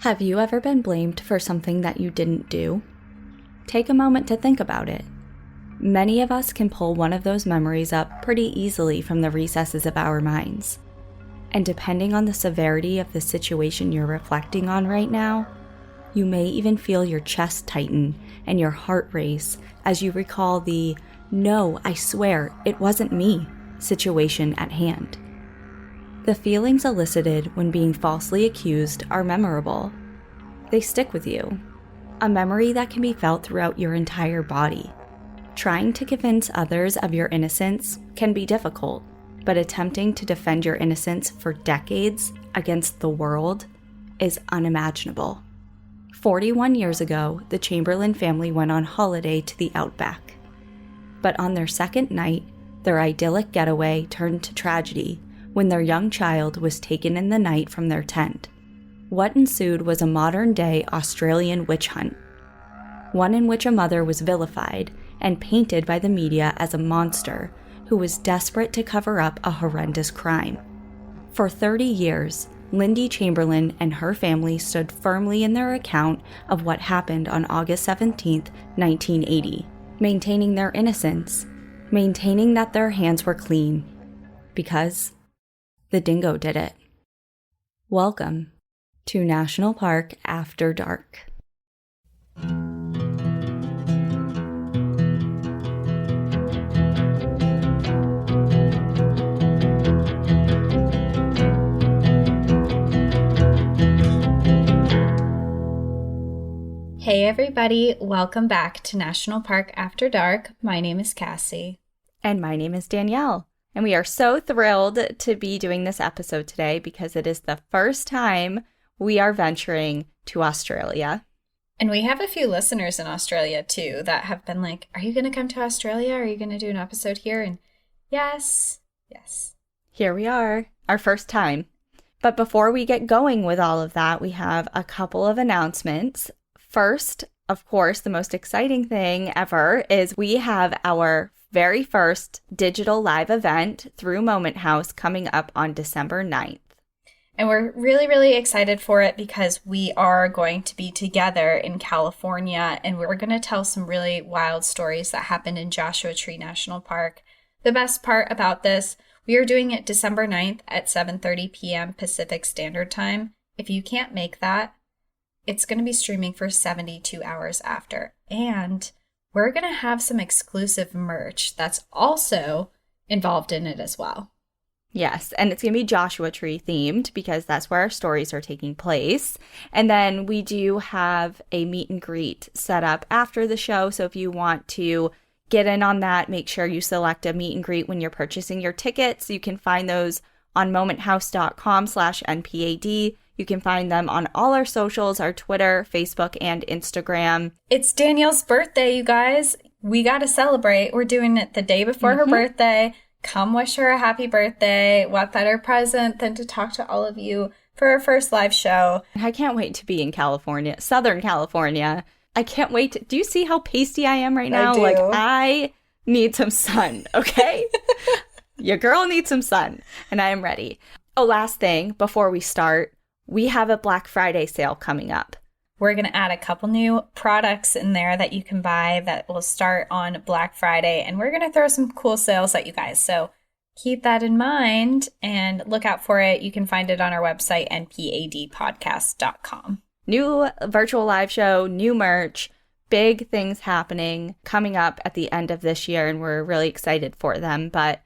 Have you ever been blamed for something that you didn't do? Take a moment to think about it. Many of us can pull one of those memories up pretty easily from the recesses of our minds. And depending on the severity of the situation you're reflecting on right now, you may even feel your chest tighten and your heart race as you recall the "no, I swear, it wasn't me" situation at hand. The feelings elicited when being falsely accused are memorable. They stick with you, a memory that can be felt throughout your entire body. Trying to convince others of your innocence can be difficult, but attempting to defend your innocence for decades against the world is unimaginable. 41 years ago, the Chamberlain family went on holiday to the outback. But on their second night, their idyllic getaway turned to tragedy when their young child was taken in the night from their tent. What ensued was a modern-day Australian witch hunt, one in which a mother was vilified and painted by the media as a monster who was desperate to cover up a horrendous crime. For 30 years, Lindy Chamberlain and her family stood firmly in their account of what happened on August 17, 1980, maintaining their innocence, maintaining that their hands were clean, because the dingo did it. Welcome to National Park After Dark. Hey everybody, welcome back to National Park After Dark. My name is Cassie. And my name is Danielle. And we are so thrilled to be doing this episode today because it is the first time we are venturing to Australia. And we have a few listeners in Australia too that have been like, are you going to come to Australia? Are you going to do an episode here? And yes. Here we are, our first time. But before we get going with all of that, we have a couple of announcements. First, of course, the most exciting thing ever is we have our very first digital live event through Moment House coming up on December 9th. And we're really, really excited for it because we are going to be together in California and we're going to tell some really wild stories that happened in Joshua Tree National Park. The best part about this, we are doing it December 9th at 7:30 p.m. Pacific Standard Time. If you can't make that, it's going to be streaming for 72 hours after. And we're going to have some exclusive merch that's also involved in it as well. Yes, and it's going to be Joshua Tree themed because that's where our stories are taking place. And then we do have a meet and greet set up after the show. So if you want to get in on that, make sure you select a meet and greet when you're purchasing your tickets. You can find those on momenthouse.com/NPAD. You can find them on all our socials, our Twitter, Facebook, and Instagram. It's Danielle's birthday, you guys. We got to celebrate. We're doing it the day before her birthday. Come wish her a happy birthday. What better present than to talk to all of you for our first live show. I can't wait to be in California, Southern California. I can't wait. Do you see how pasty I am right now? I do. Like, I need some sun, okay? Your girl needs some sun, and I am ready. Oh, last thing before we start. We have a Black Friday sale coming up. We're going to add a couple new products in there that you can buy that will start on Black Friday. And we're going to throw some cool sales at you guys. So keep that in mind and look out for it. You can find it on our website, npadpodcast.com. New virtual live show, new merch, big things happening coming up at the end of this year. And we're really excited for them. But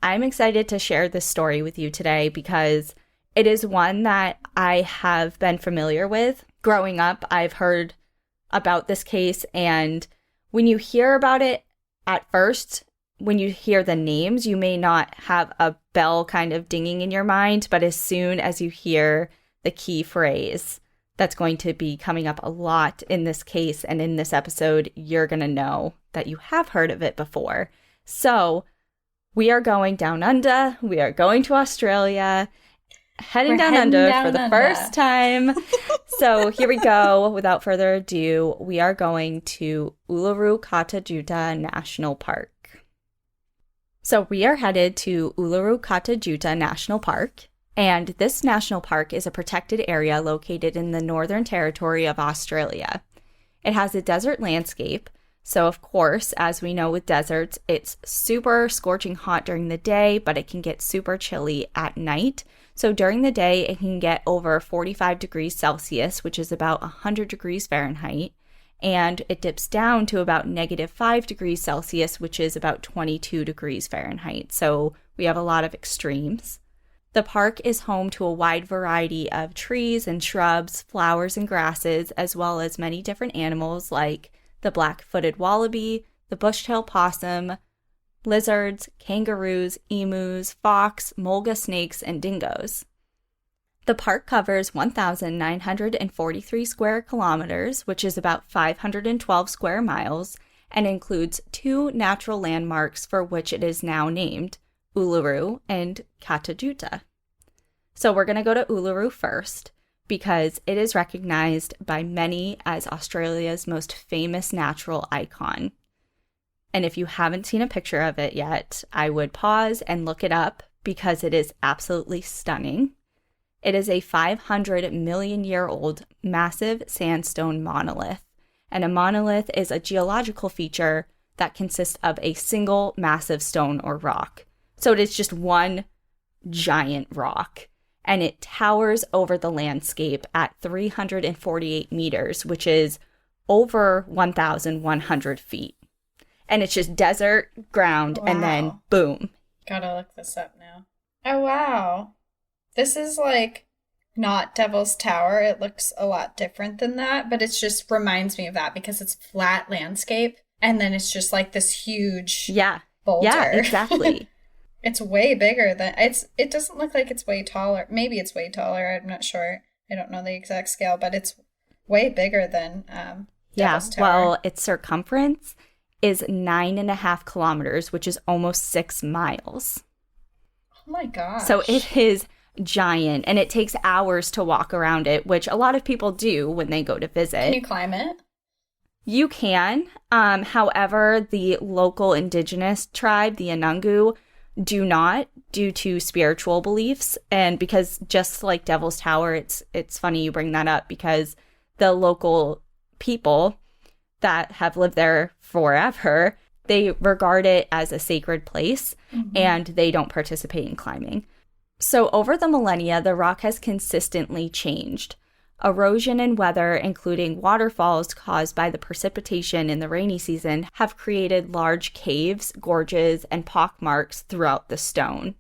I'm excited to share this story with you today because it is one that I have been familiar with. Growing up, I've heard about this case, and when you hear about it at first, when you hear the names, you may not have a bell kind of dinging in your mind, but as soon as you hear the key phrase that's going to be coming up a lot in this case and in this episode, you're going to know that you have heard of it before. So we are going down under. We are going to Australia. Heading down under for the first time. So here we go. Without further ado, we are going to Ulru Kata-Tjuta National Park. So we are headed to Ulru Kata-Tjuta National Park. And this national park is a protected area located in the Northern Territory of Australia. It has a desert landscape. So, of course, as we know with deserts, it's super scorching hot during the day, but it can get super chilly at night. So during the day, it can get over 45 degrees Celsius, which is about 100 degrees Fahrenheit. And it dips down to about -5 degrees Celsius, which is about 22 degrees Fahrenheit. So we have a lot of extremes. The park is home to a wide variety of trees and shrubs, flowers and grasses, as well as many different animals like the black-footed wallaby, the bush-tail possum, lizards, kangaroos, emus, fox, mulga snakes, and dingoes. The park covers 1,943 square kilometers, which is about 512 square miles, and includes 2 natural landmarks for which it is now named, Ulru and Kata-Tjuta. So we're going to go to Ulru first, because it is recognized by many as Australia's most famous natural icon. And if you haven't seen a picture of it yet, I would pause and look it up because it is absolutely stunning. It is a 500 million year old massive sandstone monolith. And a monolith is a geological feature that consists of a single massive stone or rock. So it is just one giant rock. And it towers over the landscape at 348 meters, which is over 1,100 feet. And it's just desert ground, wow. And then boom. Gotta look this up now. Oh, wow. This is like not Devil's Tower. It looks a lot different than that, but it just reminds me of that because it's flat landscape. And then it's just like this huge boulder. Yeah, exactly. It's way bigger than it doesn't look like it's way taller. Maybe it's way taller. I'm not sure. I don't know the exact scale, but it's way bigger than Devil's Tower. Well, its circumference is 9.5 kilometers, which is almost 6 miles. Oh my gosh. So it is giant, and it takes hours to walk around it, which a lot of people do when they go to visit. Can you climb it? You can. However, the local indigenous tribe, the Anungu, do not, due to spiritual beliefs. And because just like Devil's Tower, it's funny you bring that up because the local people that have lived there forever, they regard it as a sacred place, and they don't participate in climbing. So over the millennia, the rock has consistently changed. Erosion and weather, including waterfalls caused by the precipitation in the rainy season, have created large caves, gorges, and pockmarks throughout the stone.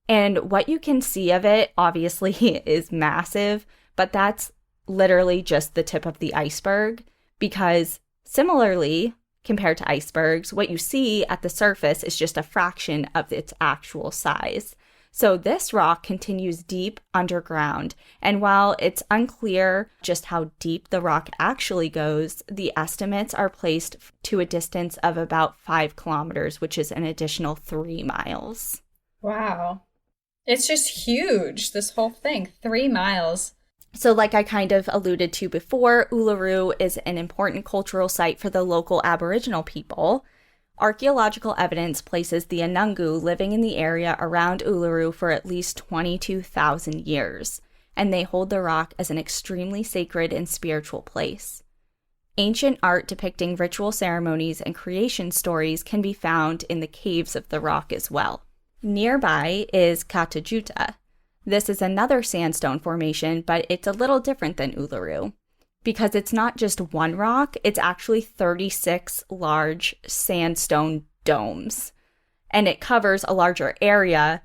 And what you can see of it, obviously, is massive, but that's literally just the tip of the iceberg, because similarly, compared to icebergs, what you see at the surface is just a fraction of its actual size. So this rock continues deep underground, and while it's unclear just how deep the rock actually goes, the estimates are placed to a distance of about 5 kilometers, which is an additional 3 miles. Wow. It's just huge, this whole thing, 3 miles. So like I kind of alluded to before, Uluru is an important cultural site for the local Aboriginal people. Archaeological evidence places the Anungu living in the area around Uluru for at least 22,000 years, and they hold the rock as an extremely sacred and spiritual place. Ancient art depicting ritual ceremonies and creation stories can be found in the caves of the rock as well. Nearby is Kata-Tjuta. This is another sandstone formation, but it's a little different than Uluru. Because it's not just one rock, it's actually 36 large sandstone domes. And it covers a larger area,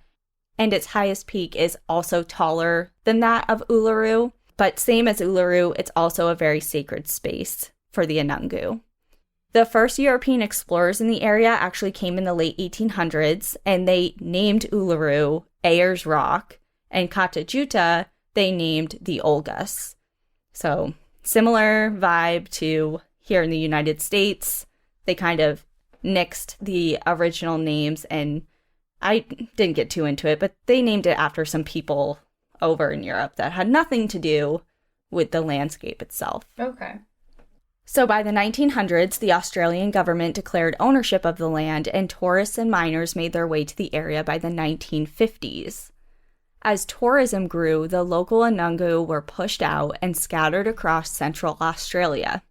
and its highest peak is also taller than that of Uluru. But same as Uluru, it's also a very sacred space for the Anungu. The first European explorers in the area actually came in the late 1800s, and they named Uluru Ayers Rock, and Kata-Tjuta they named the Olgas. So similar vibe to here in the United States. They kind of nixed the original names, and I didn't get too into it, but they named it after some people over in Europe that had nothing to do with the landscape itself. Okay. So by the 1900s, the Australian government declared ownership of the land, and tourists and miners made their way to the area by the 1950s. As tourism grew, the local Anungu were pushed out and scattered across central Australia.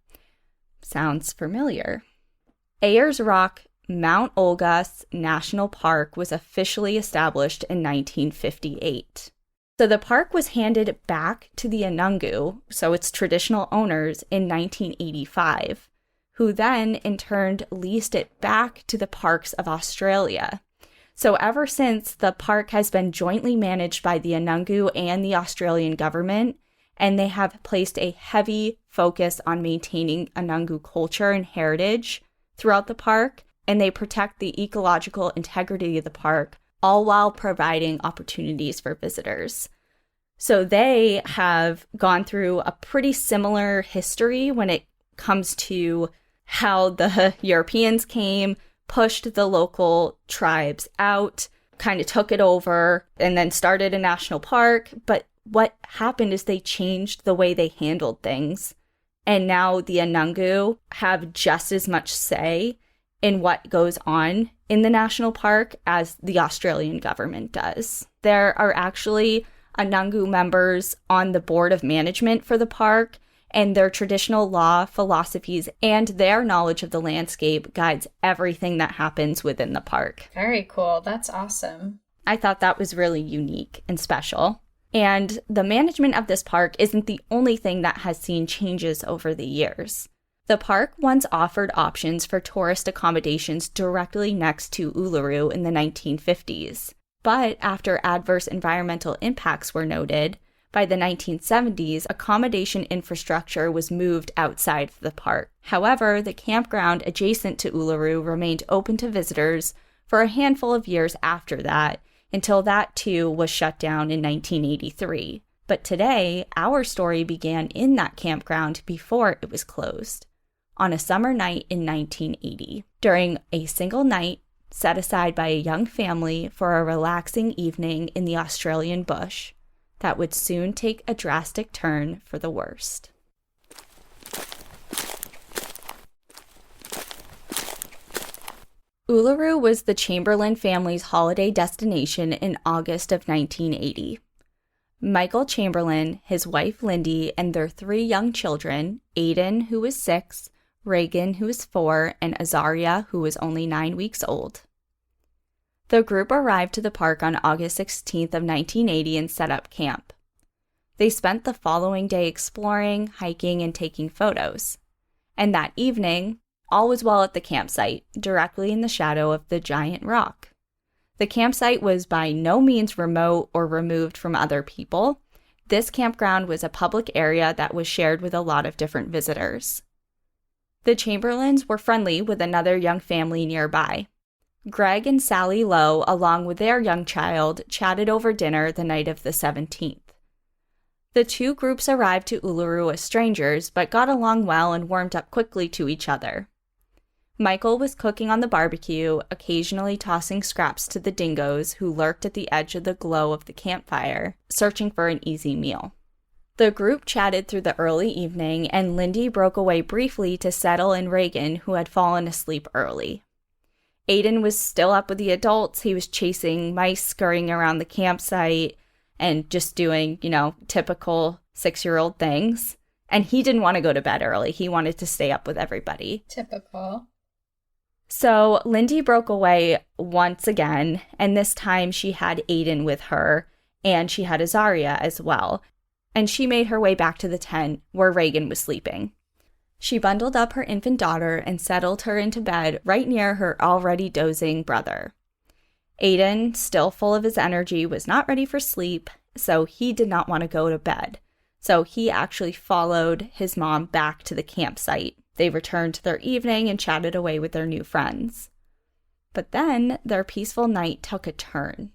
Sounds familiar. Ayers Rock Mount Olgas National Park was officially established in 1958. So the park was handed back to the Anungu, so its traditional owners, in 1985, who then in turn leased it back to the Parks of Australia. So ever since, the park has been jointly managed by the Anungu and the Australian government, and they have placed a heavy focus on maintaining Anungu culture and heritage throughout the park, and they protect the ecological integrity of the park, all while providing opportunities for visitors. So they have gone through a pretty similar history when it comes to how the Europeans came, pushed the local tribes out, kind of took it over, and then started a national park. But what happened is they changed the way they handled things. And now the Anungu have just as much say in what goes on in the national park as the Australian government does. There are actually Anungu members on the board of management for the park, and their traditional law, philosophies, and their knowledge of the landscape guides everything that happens within the park. Very cool. That's awesome. I thought that was really unique and special. And the management of this park isn't the only thing that has seen changes over the years. The park once offered options for tourist accommodations directly next to Ulru in the 1950s. But after adverse environmental impacts were noted, by the 1970s, accommodation infrastructure was moved outside the park. However, the campground adjacent to Uluru remained open to visitors for a handful of years after that, until that too was shut down in 1983. But today, our story began in that campground before it was closed, on a summer night in 1980, during a single night set aside by a young family for a relaxing evening in the Australian bush that would soon take a drastic turn for the worst. Uluru was the Chamberlain family's holiday destination in August of 1980. Michael Chamberlain, his wife Lindy, and their 3 young children, Aiden, who was 6, Reagan, who was 4, and Azaria, who was only 9 weeks old. The group arrived to the park on August 16th of 1980 and set up camp. They spent the following day exploring, hiking, and taking photos. And that evening, all was well at the campsite, directly in the shadow of the giant rock. The campsite was by no means remote or removed from other people. This campground was a public area that was shared with a lot of different visitors. The Chamberlains were friendly with another young family nearby. Greg and Sally Lowe, along with their young child, chatted over dinner the night of the 17th. The 2 groups arrived to Uluru as strangers, but got along well and warmed up quickly to each other. Michael was cooking on the barbecue, occasionally tossing scraps to the dingoes who lurked at the edge of the glow of the campfire, searching for an easy meal. The group chatted through the early evening, and Lindy broke away briefly to settle in Reagan, who had fallen asleep early. Aiden was still up with the adults. He was chasing mice, scurrying around the campsite, and just doing, typical 6-year-old things. And he didn't want to go to bed early. He wanted to stay up with everybody. Typical. So Lindy broke away once again, and this time she had Aiden with her, and she had Azaria as well. And she made her way back to the tent where Reagan was sleeping. She bundled up her infant daughter and settled her into bed right near her already dozing brother. Aiden, still full of his energy, was not ready for sleep, so he did not want to go to bed. So he actually followed his mom back to the campsite. They returned to their evening and chatted away with their new friends. But then their peaceful night took a turn.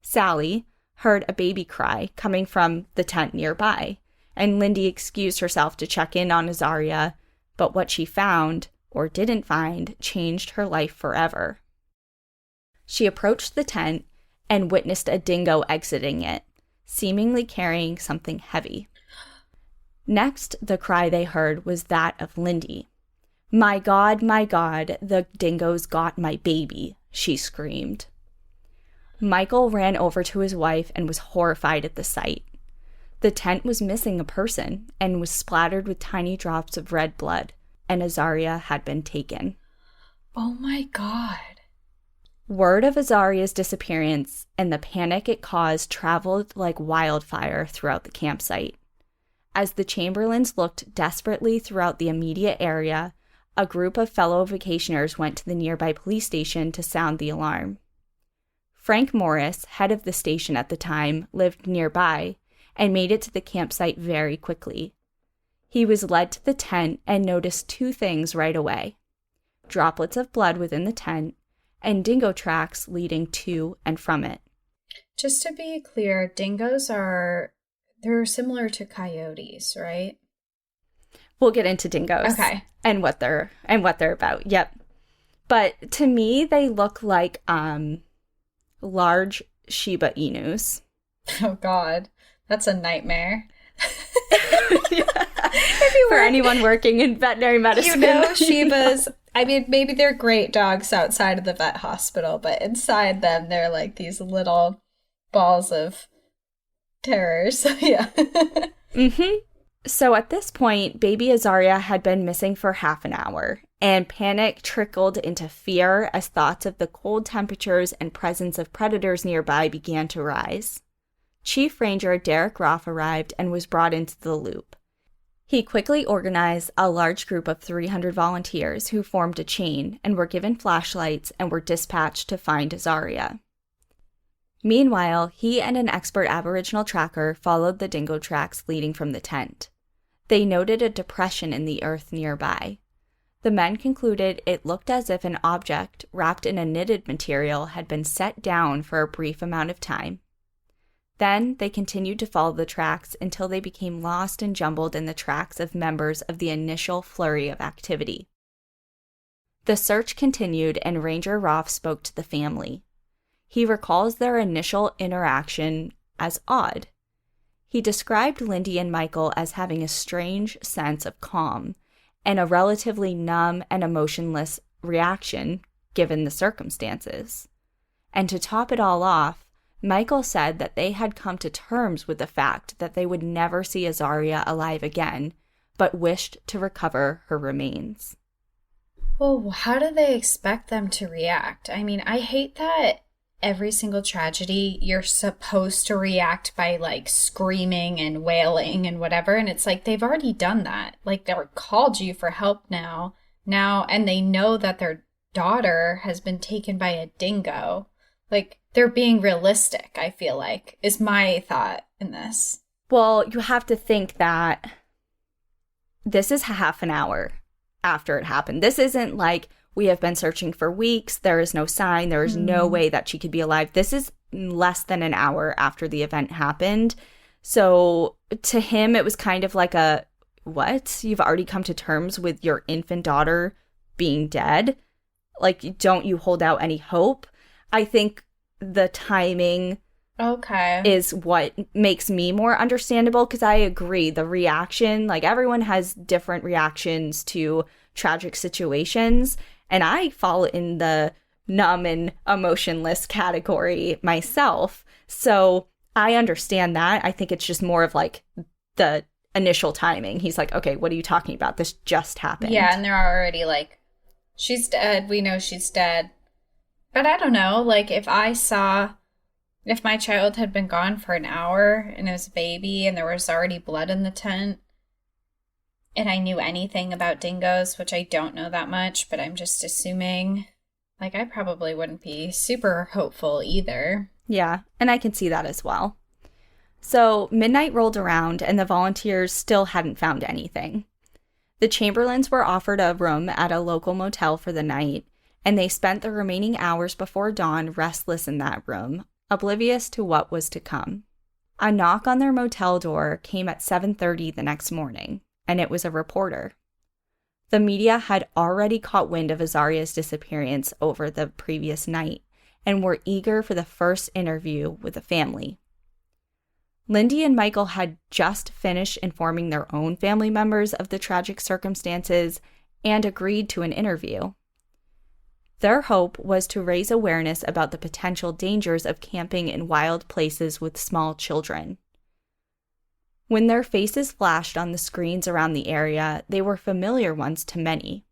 Sally heard a baby cry coming from the tent nearby, and Lindy excused herself to check in on Azaria, but what she found, or didn't find, changed her life forever. She approached the tent and witnessed a dingo exiting it, seemingly carrying something heavy. Next, the cry they heard was that of Lindy. My God, the dingoes got my baby," she screamed. Michael ran over to his wife and was horrified at the sight. The tent was missing a person and was splattered with tiny drops of red blood, and Azaria had been taken. Oh my God. Word of Azaria's disappearance and the panic it caused traveled like wildfire throughout the campsite. As the Chamberlains looked desperately throughout the immediate area, a group of fellow vacationers went to the nearby police station to sound the alarm. Frank Morris, head of the station at the time, lived nearby and made it to the campsite very quickly. He was led to the tent and noticed two things right away: droplets of blood within the tent and dingo tracks leading to and from it. Just to be clear, dingoes they're similar to coyotes, right? We'll get into dingoes. Okay. And what they're about. Yep. But to me, they look like large Shiba Inus. Oh God, that's a nightmare. For anyone working in veterinary medicine. Shibas, I mean, maybe they're great dogs outside of the vet hospital, but inside them, they're like these little balls of terror. So, yeah. Mm-hmm. So at this point, baby Azaria had been missing for half an hour, and panic trickled into fear as thoughts of the cold temperatures and presence of predators nearby began to rise. Chief Ranger Derek Roth arrived and was brought into the loop. He quickly organized a large group of 300 volunteers who formed a chain and were given flashlights and were dispatched to find Azaria. Meanwhile, he and an expert Aboriginal tracker followed the dingo tracks leading from the tent. They noted a depression in the earth nearby. The men concluded it looked as if an object wrapped in a knitted material had been set down for a brief amount of time. Then they continued to follow the tracks until they became lost and jumbled in the tracks of members of the initial flurry of activity. The search continued, and Ranger Roth spoke to the family. He recalls their initial interaction as odd. He described Lindy and Michael as having a strange sense of calm and a relatively numb and emotionless reaction given the circumstances. And to top it all off, Michael said that they had come to terms with the fact that they would never see Azaria alive again, but wished to recover her remains. Well, how do they expect them to react? I mean, I hate that every single tragedy, you're supposed to react by like screaming and wailing and whatever. And it's like, they've already done that. Like, they're called you for help now, and they know that their daughter has been taken by a dingo. Like, they're being realistic, I feel like, is my thought in this. Well, you have to think that this is half an hour after it happened. This isn't like, we have been searching for weeks, there is no sign, there is no way that she could be alive. This is less than an hour after the event happened. So to him, it was kind of like a, what? You've already come to terms with your infant daughter being dead? Like, don't you hold out any hope? I think the timing is what makes me more understandable, because I agree, the reaction, like, everyone has different reactions to tragic situations, and I fall in the numb and emotionless category myself. So I understand that. I think it's just more of like the initial timing. He's like, okay, what are you talking about? This just happened. Yeah, and they're already like, she's dead. We know she's dead. But I don't know, like, if my child had been gone for an hour and it was a baby and there was already blood in the tent, and I knew anything about dingoes, which I don't know that much, but I'm just assuming, like, I probably wouldn't be super hopeful either. Yeah, and I can see that as well. So midnight rolled around and the volunteers still hadn't found anything. The Chamberlains were offered a room at a local motel for the night, and they spent the remaining hours before dawn restless in that room, oblivious to what was to come. A knock on their motel door came at 7:30 the next morning, and it was a reporter. The media had already caught wind of Azaria's disappearance over the previous night and were eager for the first interview with the family. Lindy and Michael had just finished informing their own family members of the tragic circumstances and agreed to an interview. Their hope was to raise awareness about the potential dangers of camping in wild places with small children. When their faces flashed on the screens around the area, they were familiar ones to many,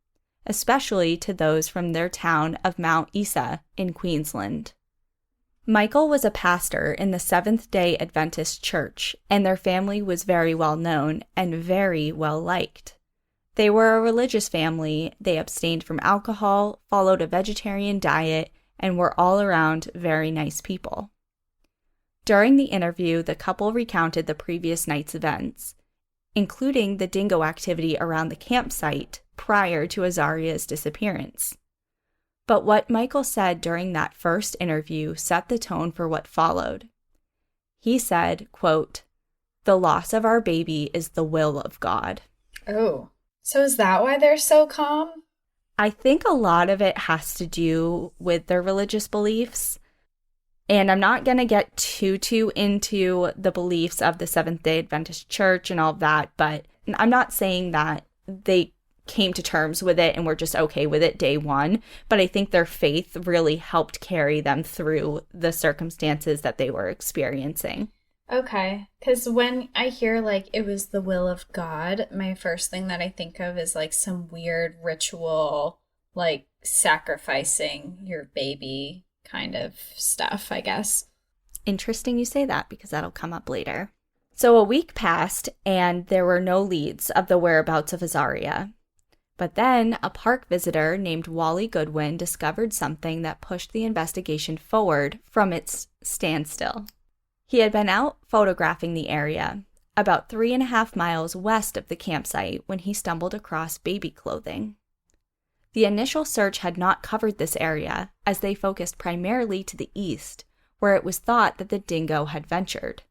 especially to those from their town of Mount Isa in Queensland. Michael was a pastor in the Seventh-day Adventist Church, and their family was very well known and very well liked. They were a religious family, they abstained from alcohol, followed a vegetarian diet, and were all around very nice people. During the interview, the couple recounted the previous night's events, including the dingo activity around the campsite prior to Azaria's disappearance. But what Michael said during that first interview set the tone for what followed. He said, quote, "The loss of our baby is the will of God." Oh. So is that why they're so calm? I think a lot of it has to do with their religious beliefs. And I'm not going to get too into the beliefs of the Seventh-day Adventist Church and all of that, but I'm not saying that they came to terms with it and were just okay with it day one, but I think their faith really helped carry them through the circumstances that they were experiencing. Okay, because when I hear like it was the will of God, my first thing that I think of is like some weird ritual, like sacrificing your baby kind of stuff, I guess. Interesting you say that because that'll come up later. So a week passed and there were no leads of the whereabouts of Azaria. But then a park visitor named Wally Goodwin discovered something that pushed the investigation forward from its standstill. He had been out photographing the area, about 3.5 miles west of the campsite, when he stumbled across baby clothing. The initial search had not covered this area, as they focused primarily to the east, where it was thought that the dingo had ventured.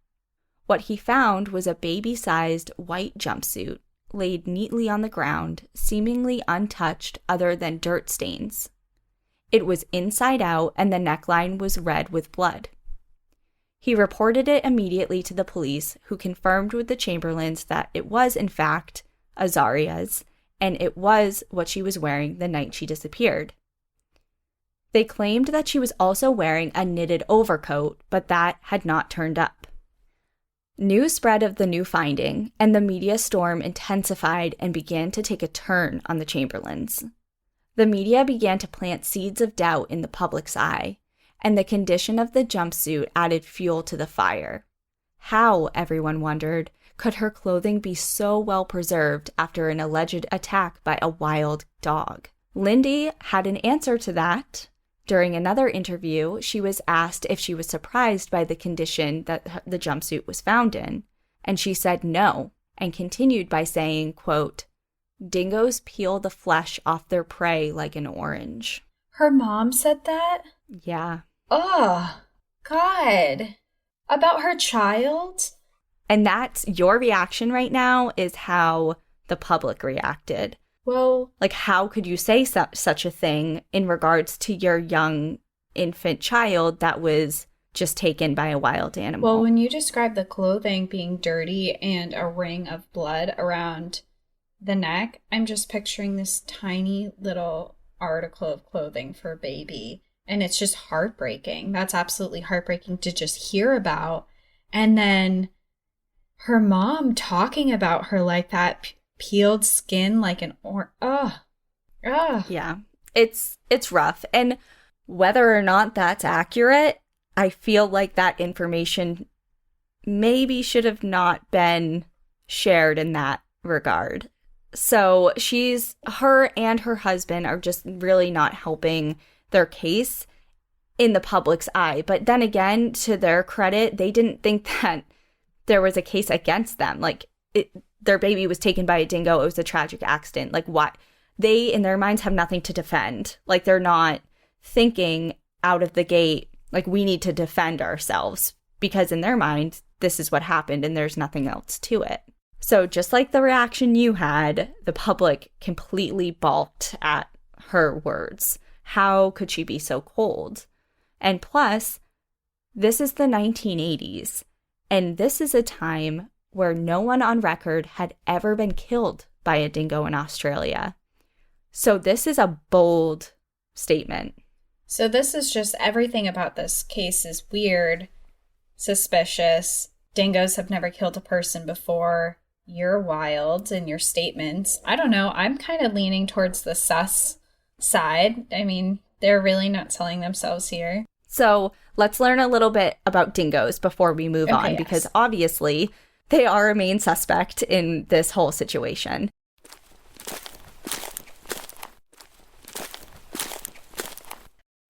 What he found was a baby-sized white jumpsuit, laid neatly on the ground, seemingly untouched other than dirt stains. It was inside out, and the neckline was red with blood. He reported it immediately to the police, who confirmed with the Chamberlains that it was, in fact, Azaria's, and it was what she was wearing the night she disappeared. They claimed that she was also wearing a knitted overcoat, but that had not turned up. News spread of the new finding, and the media storm intensified and began to take a turn on the Chamberlains. The media began to plant seeds of doubt in the public's eye, and the condition of the jumpsuit added fuel to the fire. How, everyone wondered, could her clothing be so well preserved after an alleged attack by a wild dog? Lindy had an answer to that. During another interview, she was asked if she was surprised by the condition that the jumpsuit was found in, and she said no, and continued by saying, quote, "Dingoes peel the flesh off their prey like an orange." Her mom said that? Yeah. Oh, God. About her child? And that's your reaction right now is how the public reacted. Well, like, how could you say such a thing in regards to your young infant child that was just taken by a wild animal? Well, when you describe the clothing being dirty and a ring of blood around the neck, I'm just picturing this tiny little article of clothing for a baby. And it's just heartbreaking. That's absolutely heartbreaking to just hear about. And then her mom talking about her like that, peeled skin like an Yeah, it's rough. And whether or not that's accurate, I feel like that information maybe should have not been shared in that regard. So her and her husband are just really not helping their case in the public's eye. But then again, to their credit, they didn't think that there was a case against them. Like, their baby was taken by a dingo. It was a tragic accident. Like, what? They, in their minds, have nothing to defend. Like, they're not thinking out of the gate, like, we need to defend ourselves. Because in their mind, this is what happened and there's nothing else to it. So just like the reaction you had, the public completely balked at her words. How could she be so cold? And plus, this is the 1980s, and this is a time where no one on record had ever been killed by a dingo in Australia. So this is a bold statement. So this is just everything about this case is weird, suspicious. Dingoes have never killed a person before. You're wild in your statements. I don't know. I'm kind of leaning towards the sus side. I mean, they're really not selling themselves here. So let's learn a little bit about dingoes before we move on, because obviously they are a main suspect in this whole situation.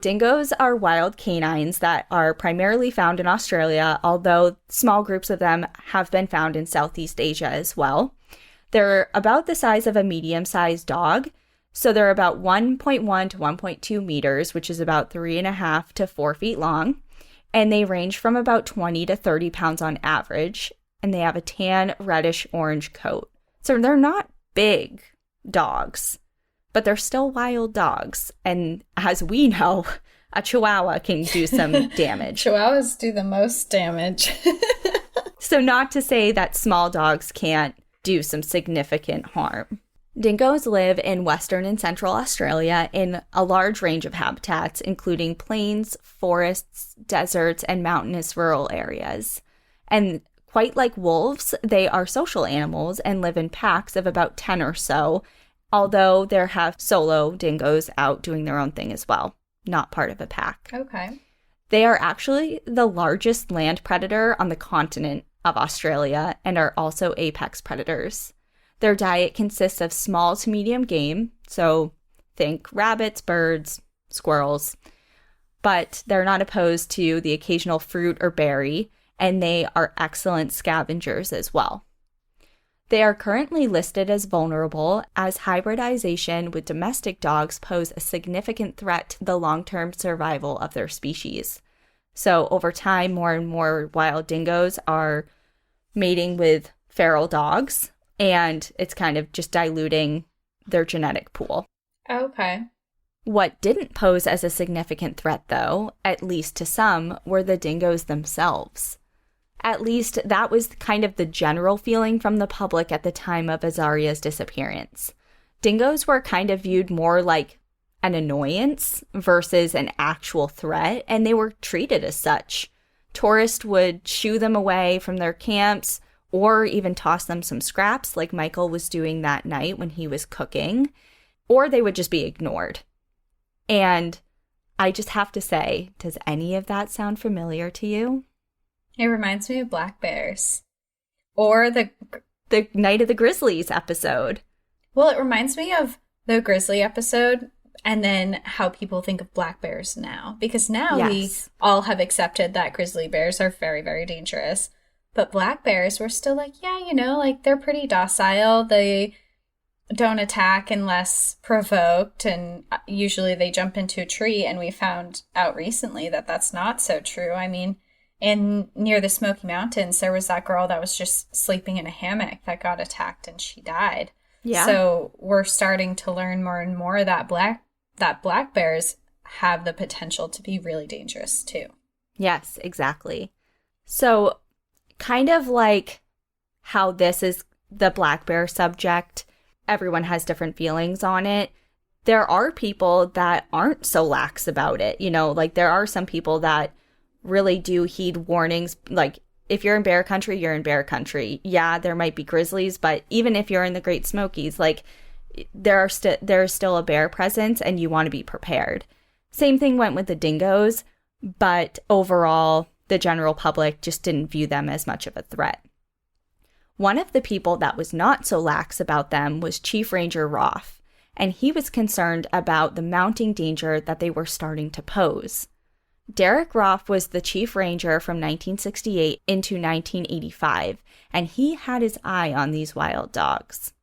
Dingoes are wild canines that are primarily found in Australia, although small groups of them have been found in Southeast Asia as well. They're about the size of a medium-sized dog, so they're about 1.1 to 1.2 meters, which is about 3.5 to 4 feet long, and they range from about 20 to 30 pounds on average, and they have a tan, reddish-orange coat. So they're not big dogs, but they're still wild dogs. And as we know, a Chihuahua can do some damage. Chihuahuas do the most damage. So not to say that small dogs can't do some significant harm. Dingoes live in Western and Central Australia in a large range of habitats, including plains, forests, deserts, and mountainous rural areas. And quite like wolves, they are social animals and live in packs of about 10 or so, although there have solo dingoes out doing their own thing as well, not part of a pack. Okay. They are actually the largest land predator on the continent of Australia and are also apex predators. Their diet consists of small to medium game, so think rabbits, birds, squirrels, but they're not opposed to the occasional fruit or berry, and they are excellent scavengers as well. They are currently listed as vulnerable, as hybridization with domestic dogs pose a significant threat to the long-term survival of their species. So over time, more and more wild dingoes are mating with feral dogs, and it's kind of just diluting their genetic pool. Okay. What didn't pose as a significant threat, though, at least to some, were the dingoes themselves. At least that was kind of the general feeling from the public at the time of Azaria's disappearance. Dingoes were kind of viewed more like an annoyance versus an actual threat, and they were treated as such. Tourists would shoo them away from their camps or even toss them some scraps like Michael was doing that night when he was cooking, or they would just be ignored. And I just have to say, does any of that sound familiar to you? It reminds me of black bears. Or the Night of the Grizzlies episode. Well, it reminds me of the grizzly episode and then how people think of black bears now. Because now we all have accepted that grizzly bears are very, very dangerous. But black bears were still like, yeah, you know, like they're pretty docile. They don't attack unless provoked. And usually they jump into a tree. And we found out recently that that's not so true. I mean, near the Smoky Mountains, there was that girl that was just sleeping in a hammock that got attacked and she died. Yeah. So we're starting to learn more and more that black bears have the potential to be really dangerous too. Yes, exactly. So kind of like how this is the black bear subject, everyone has different feelings on it. There are people that aren't so lax about it. You know, like there are some people that really do heed warnings. Like if you're in bear country, you're in bear country. Yeah, there might be grizzlies, but even if you're in the Great Smokies, like there's still a bear presence and you want to be prepared. Same thing went with the dingoes, but overall, the general public just didn't view them as much of a threat. One of the people that was not so lax about them was Chief Ranger Roth, and he was concerned about the mounting danger that they were starting to pose. Derek Roth was the chief ranger from 1968 into 1985, and he had his eye on these wild dogs.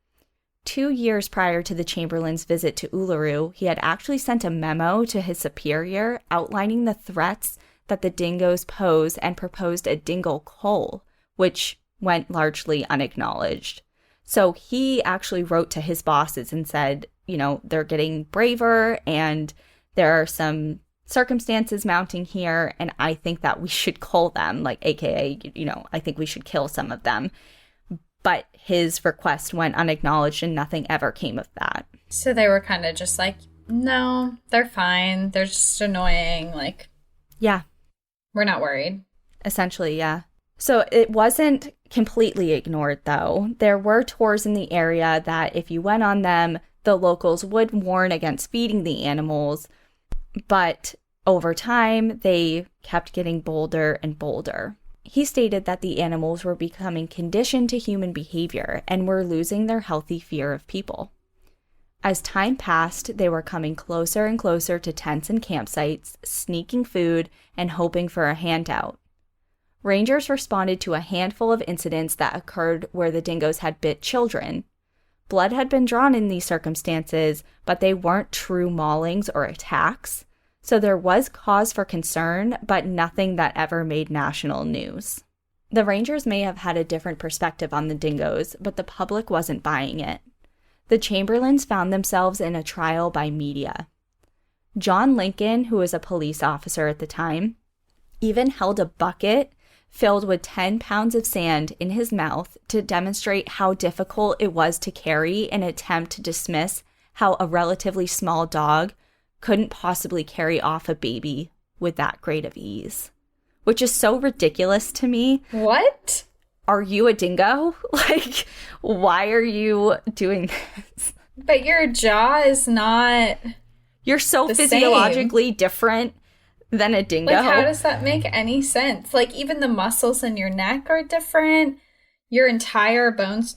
2 years prior to the Chamberlain's visit to Ulru, he had actually sent a memo to his superior outlining the threats that the dingoes pose and proposed a dingo cull, which went largely unacknowledged. So he actually wrote to his bosses and said, you know, they're getting braver and there are some circumstances mounting here, and I think that we should cull them, like AKA, you know, I think we should kill some of them. But his request went unacknowledged and nothing ever came of that. So they were kind of just like, No, they're fine. They're just annoying. Like, Yeah, we're not worried. essentially, yeah. So it wasn't completely ignored, though. There were tours in the area that, if you went on them, the locals would warn against feeding the animals. But over time, they kept getting bolder and bolder. He stated that the animals were becoming conditioned to human behavior and were losing their healthy fear of people. As time passed, they were coming closer and closer to tents and campsites, sneaking food, and hoping for a handout. Rangers responded to a handful of incidents that occurred where the dingoes had bit children. Blood had been drawn in these circumstances, but they weren't true maulings or attacks, so there was cause for concern, but nothing that ever made national news. The Rangers may have had a different perspective on the dingoes, but the public wasn't buying it. The Chamberlains found themselves in a trial by media. John Lincoln, who was a police officer at the time, even held a bucket filled with 10 pounds of sand in his mouth to demonstrate how difficult it was to carry in an attempt to dismiss how a relatively small dog couldn't possibly carry off a baby with that great of ease. Which is so ridiculous to me. What? Are you a dingo? Like, why are you doing this? But your jaw is not. You're so the physiologically different than a dingo. Like, how does that make any sense? Like, even the muscles in your neck are different. Your entire bones,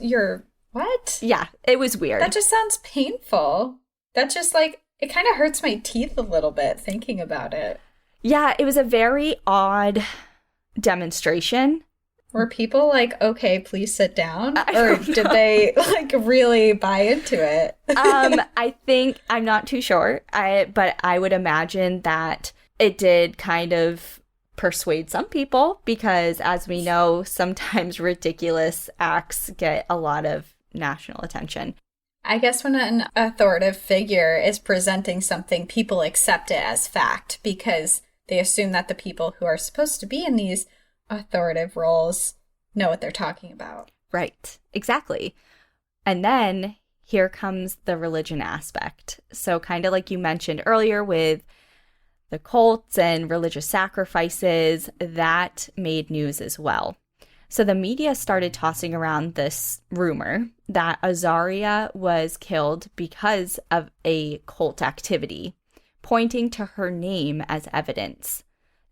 what? Yeah, it was weird. That just sounds painful. That just, like, it kind of hurts my teeth a little bit thinking about it. Yeah, it was a very odd demonstration. Were people like, okay, please sit down? Or did they, like, really buy into it? I think, I'm not too sure, but I would imagine that it did kind of persuade some people because, as we know, sometimes ridiculous acts get a lot of national attention. I guess when an authoritative figure is presenting something, people accept it as fact because they assume that the people who are supposed to be in these authoritative roles know what they're talking about. Right, exactly. And then here comes the religion aspect. So kind of like you mentioned earlier with the cults and religious sacrifices, that made news as well. So the media started tossing around this rumor that Azaria was killed because of a cult activity, pointing to her name as evidence.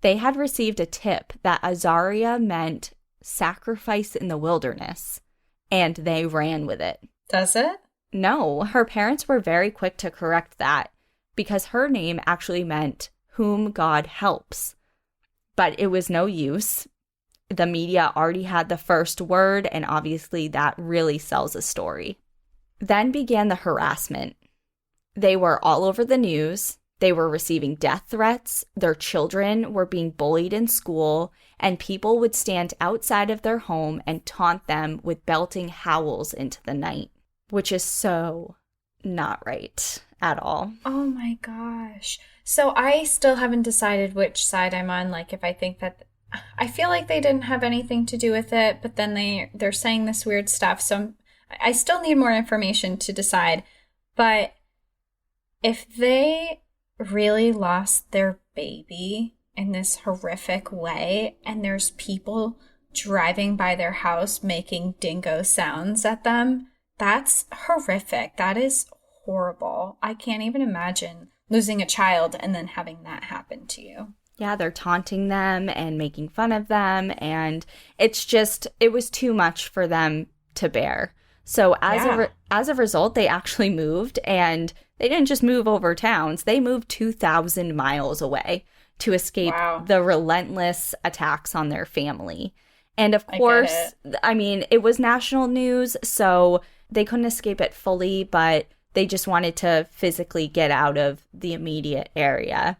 They had received a tip that Azaria meant sacrifice in the wilderness, and they ran with it. Does it? No, her parents were very quick to correct that because her name actually meant whom God helps. But it was no use. The media already had the first word, and obviously that really sells a story. Then began the harassment. They were all over the news. They were receiving death threats. Their children were being bullied in school, and people would stand outside of their home and taunt them with belting howls into the night, which is so not right at all. Oh my gosh. So I still haven't decided which side I'm on. Like, if I think that I feel like they didn't have anything to do with it, but then they're saying this weird stuff. So I still need more information to decide. But if they really lost their baby in this horrific way, and there's people driving by their house making dingo sounds at them, that's horrific. That is horrible. I can't even imagine losing a child and then having that happen to you. Yeah, they're taunting them and making fun of them, and it was too much for them to bear. So as a result, they actually moved, and they didn't just move over towns. They moved 2,000 miles away to escape the relentless attacks on their family. And of course, I mean, it was national news, so they couldn't escape it fully, but they just wanted to physically get out of the immediate area.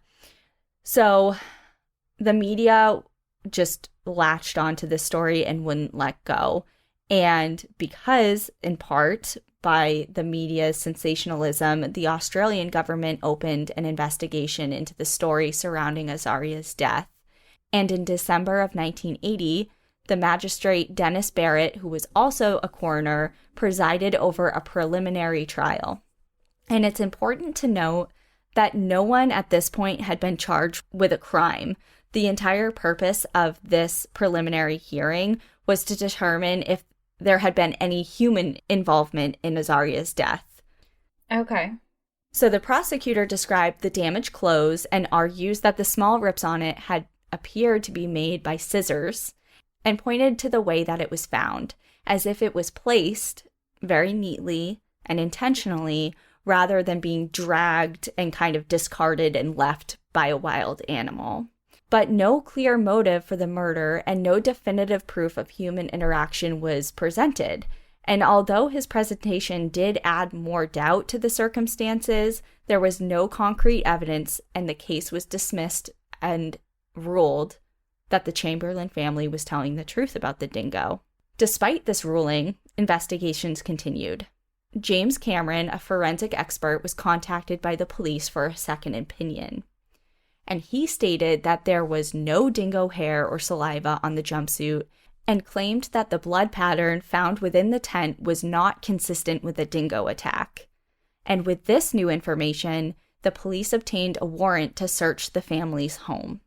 So the media just latched onto this story and wouldn't let go. And because, in part, by the media's sensationalism, the Australian government opened an investigation into the story surrounding Azaria's death. And in December of 1980, the magistrate Dennis Barrett, who was also a coroner, presided over a preliminary trial. And it's important to note that no one at this point had been charged with a crime. The entire purpose of this preliminary hearing was to determine if there had been any human involvement in Azaria's death. Okay. So the prosecutor described the damaged clothes and argues that the small rips on it had appeared to be made by scissors, and pointed to the way that it was found, as if it was placed very neatly and intentionally, rather than being dragged and kind of discarded and left by a wild animal. But no clear motive for the murder and no definitive proof of human interaction was presented. And although his presentation did add more doubt to the circumstances, there was no concrete evidence, and the case was dismissed and ruled that the Chamberlain family was telling the truth about the dingo. Despite this ruling, investigations continued. James Cameron, a forensic expert, was contacted by the police for a second opinion. And he stated that there was no dingo hair or saliva on the jumpsuit, and claimed that the blood pattern found within the tent was not consistent with a dingo attack. And with this new information, the police obtained a warrant to search the family's home.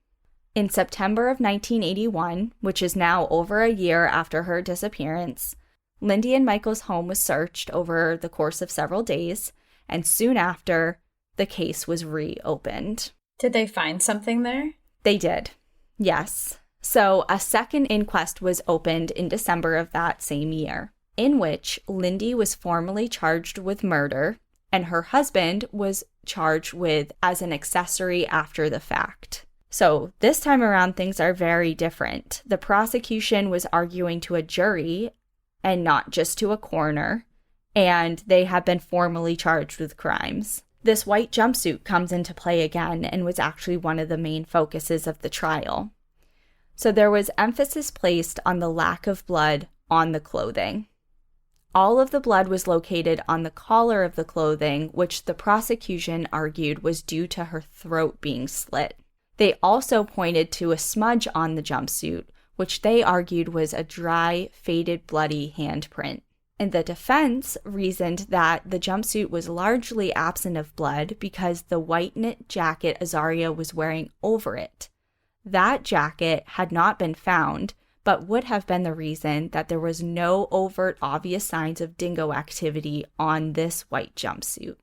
In September of 1981, which is now over a year after her disappearance, Lindy and Michael's home was searched over the course of several days, and soon after, the case was reopened. Did they find something there? They did, yes. So a second inquest was opened in December of that same year, in which Lindy was formally charged with murder, and her husband was charged with as an accessory after the fact. So this time around, things are very different. The prosecution was arguing to a jury and not just to a coroner, and they have been formally charged with crimes. This white jumpsuit comes into play again and was actually one of the main focuses of the trial. So there was emphasis placed on the lack of blood on the clothing. All of the blood was located on the collar of the clothing, which the prosecution argued was due to her throat being slit. They also pointed to a smudge on the jumpsuit, which they argued was a dry, faded, bloody handprint. And the defense reasoned that the jumpsuit was largely absent of blood because the white knit jacket Azaria was wearing over it. That jacket had not been found, but would have been the reason that there was no overt obvious signs of dingo activity on this white jumpsuit.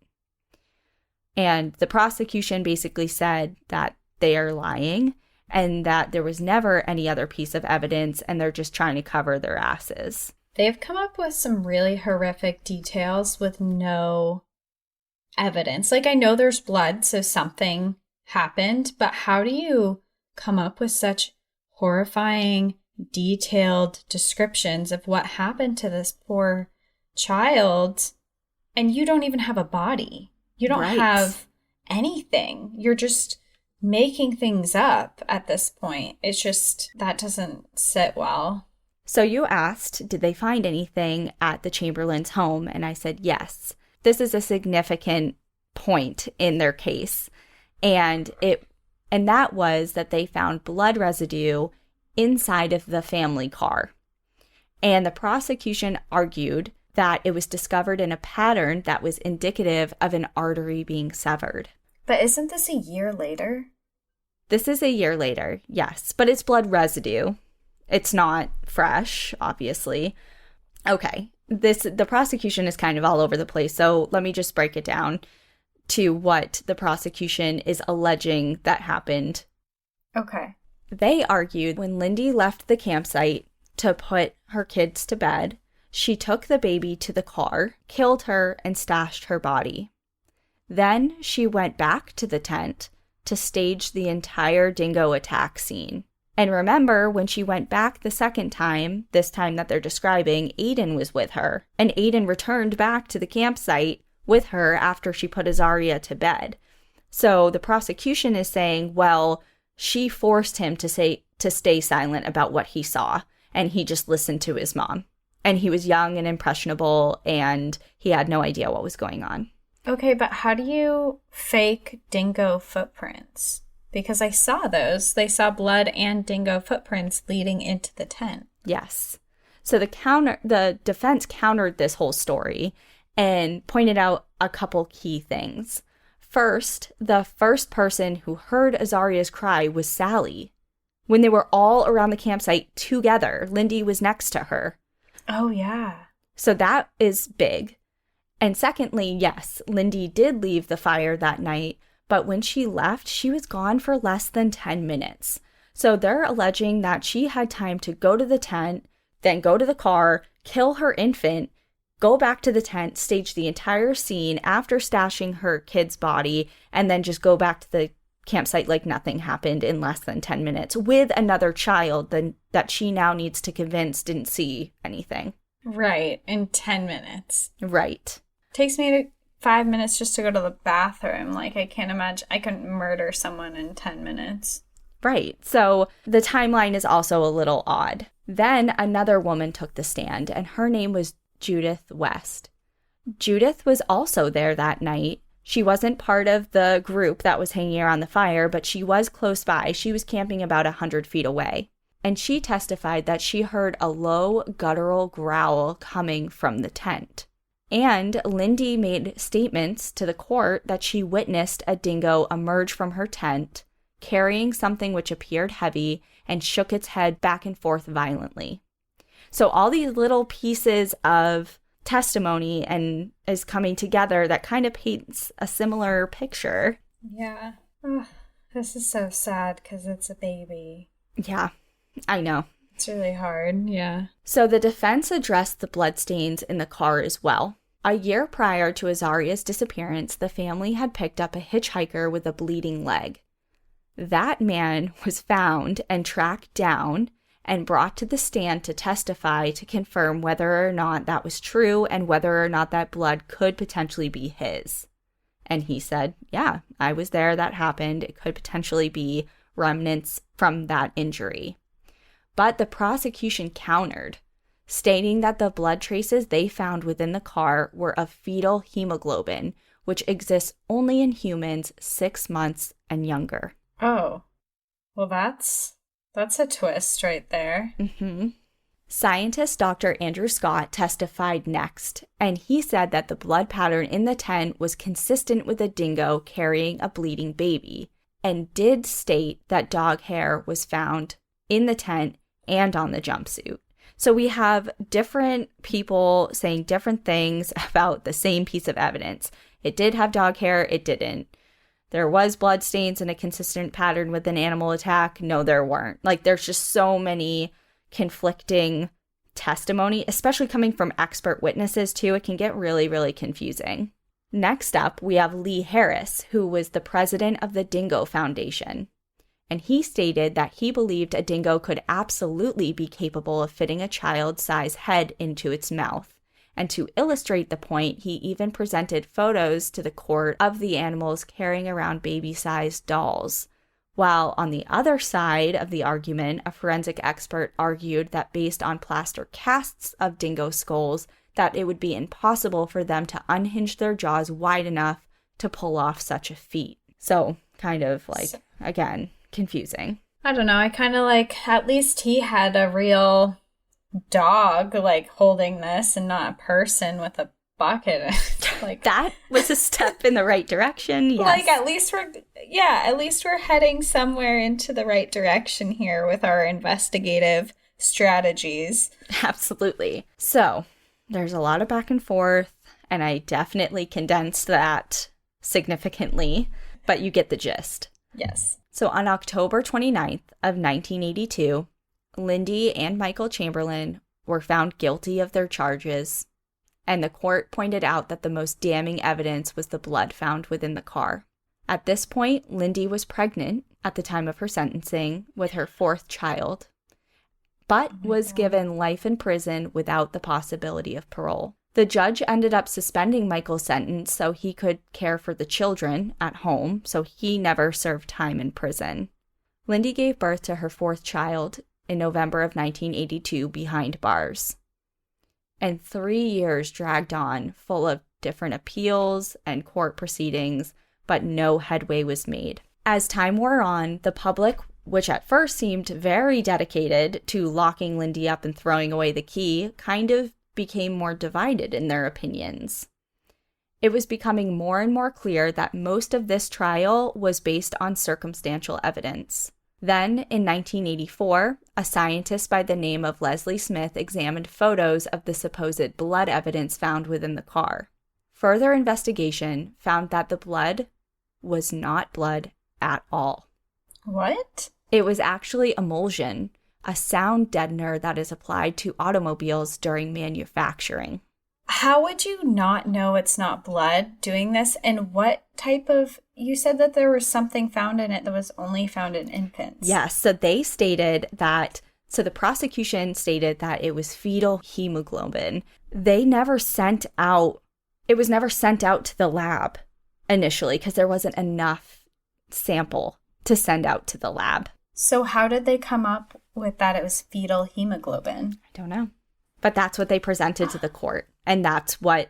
And the prosecution basically said that they are lying and that there was never any other piece of evidence and they're just trying to cover their asses. They've come up with some really horrific details with no evidence. Like, I know there's blood, so something happened, but how do you come up with such horrifying, detailed descriptions of what happened to this poor child, and you don't even have a body? You don't have anything. You're just making things up at this point. It's just, that doesn't sit well. So you asked, did they find anything at the Chamberlain's home? And I said, yes. This is a significant point in their case. And that was that they found blood residue inside of the family car. And the prosecution argued that it was discovered in a pattern that was indicative of an artery being severed. But isn't this a year later? This is a year later, yes. But it's blood residue. It's not fresh, obviously. Okay, the prosecution is kind of all over the place, so let me just break it down to what the prosecution is alleging that happened. Okay. They argued when Lindy left the campsite to put her kids to bed, she took the baby to the car, killed her, and stashed her body. Then she went back to the tent to stage the entire dingo attack scene. And remember, when she went back the second time, this time that they're describing, Aiden was with her. And Aiden returned back to the campsite with her after she put Azaria to bed. So the prosecution is saying, well, she forced him to stay silent about what he saw. And he just listened to his mom. And he was young and impressionable, and he had no idea what was going on. Okay, but how do you fake dingo footprints? Because I saw those. They saw blood and dingo footprints leading into the tent. Yes. So the defense countered this whole story and pointed out a couple key things. First, the first person who heard Azaria's cry was Sally. When they were all around the campsite together, Lindy was next to her. Oh, yeah. So that is big. And secondly, yes, Lindy did leave the fire that night, but when she left, she was gone for less than 10 minutes. So they're alleging that she had time to go to the tent, then go to the car, kill her infant, go back to the tent, stage the entire scene after stashing her kid's body, and then just go back to the campsite like nothing happened in less than 10 minutes with another child that she now needs to convince didn't see anything. Right, in 10 minutes. Right. Takes me 5 minutes just to go to the bathroom. Like, I can't imagine. I couldn't murder someone in 10 minutes. Right. So the timeline is also a little odd. Then another woman took the stand, and her name was Judith West. Judith was also there that night. She wasn't part of the group that was hanging around the fire, but she was close by. She was camping about 100 feet away. And she testified that she heard a low, guttural growl coming from the tent. And Lindy made statements to the court that she witnessed a dingo emerge from her tent, carrying something which appeared heavy, and shook its head back and forth violently. So all these little pieces of testimony and is coming together that kind of paints a similar picture. Yeah. Ugh, this is so sad because it's a baby. Yeah, I know. It's really hard, yeah. So the defense addressed the bloodstains in the car as well. A year prior to Azaria's disappearance, the family had picked up a hitchhiker with a bleeding leg. That man was found and tracked down and brought to the stand to testify to confirm whether or not that was true and whether or not that blood could potentially be his. And he said, yeah, I was there, that happened. It could potentially be remnants from that injury. But the prosecution countered, stating that the blood traces they found within the car were of fetal hemoglobin, which exists only in humans 6 months and younger. Oh, well, that's a twist right there. Mm-hmm. Scientist Dr. Andrew Scott testified next, and he said that the blood pattern in the tent was consistent with a dingo carrying a bleeding baby, and did state that dog hair was found in the tent and on the jumpsuit. So we have different people saying different things about the same piece of evidence. It did have dog hair, it didn't. There was blood stains in a consistent pattern with an animal attack. No, there weren't. Like, there's just so many conflicting testimony, especially coming from expert witnesses too. It can get really, really confusing. Next up, we have Lee Harris, who was the president of the Dingo Foundation. And he stated that he believed a dingo could absolutely be capable of fitting a child-sized head into its mouth. And to illustrate the point, he even presented photos to the court of the animals carrying around baby-sized dolls. While on the other side of the argument, a forensic expert argued that based on plaster casts of dingo skulls, that it would be impossible for them to unhinge their jaws wide enough to pull off such a feat. So, kind of like, again, confusing. I don't know. I kind of like, at least he had a real dog, like, holding this and not a person with a bucket. Like, that was a step in the right direction. Yes. Like, at least we're heading somewhere into the right direction here with our investigative strategies. Absolutely. So, there's a lot of back and forth, and I definitely condensed that significantly, but you get the gist. Yes. So on October 29th of 1982, Lindy and Michael Chamberlain were found guilty of their charges, and the court pointed out that the most damning evidence was the blood found within the car. At this point, Lindy was pregnant at the time of her sentencing with her 4th child, but was given life in prison without the possibility of parole. The judge ended up suspending Michael's sentence so he could care for the children at home, so he never served time in prison. Lindy gave birth to her 4th child in November of 1982 behind bars. And 3 years dragged on, full of different appeals and court proceedings, but no headway was made. As time wore on, the public, which at first seemed very dedicated to locking Lindy up and throwing away the key, kind of became more divided in their opinions. It was becoming more and more clear that most of this trial was based on circumstantial evidence. Then, in 1984, a scientist by the name of Leslie Smith examined photos of the supposed blood evidence found within the car. Further investigation found that the blood was not blood at all. What? It was actually emulsion, a sound deadener that is applied to automobiles during manufacturing. How would you not know it's not blood doing this? And what type of... You said that there was something found in it that was only found in infants. Yes, so they stated that... So the prosecution stated that it was fetal hemoglobin. They never sent out... It was never sent out to the lab initially because there wasn't enough sample to send out to the lab. So how did they come up with that it was fetal hemoglobin? I don't know. But that's what they presented to the court. And that's what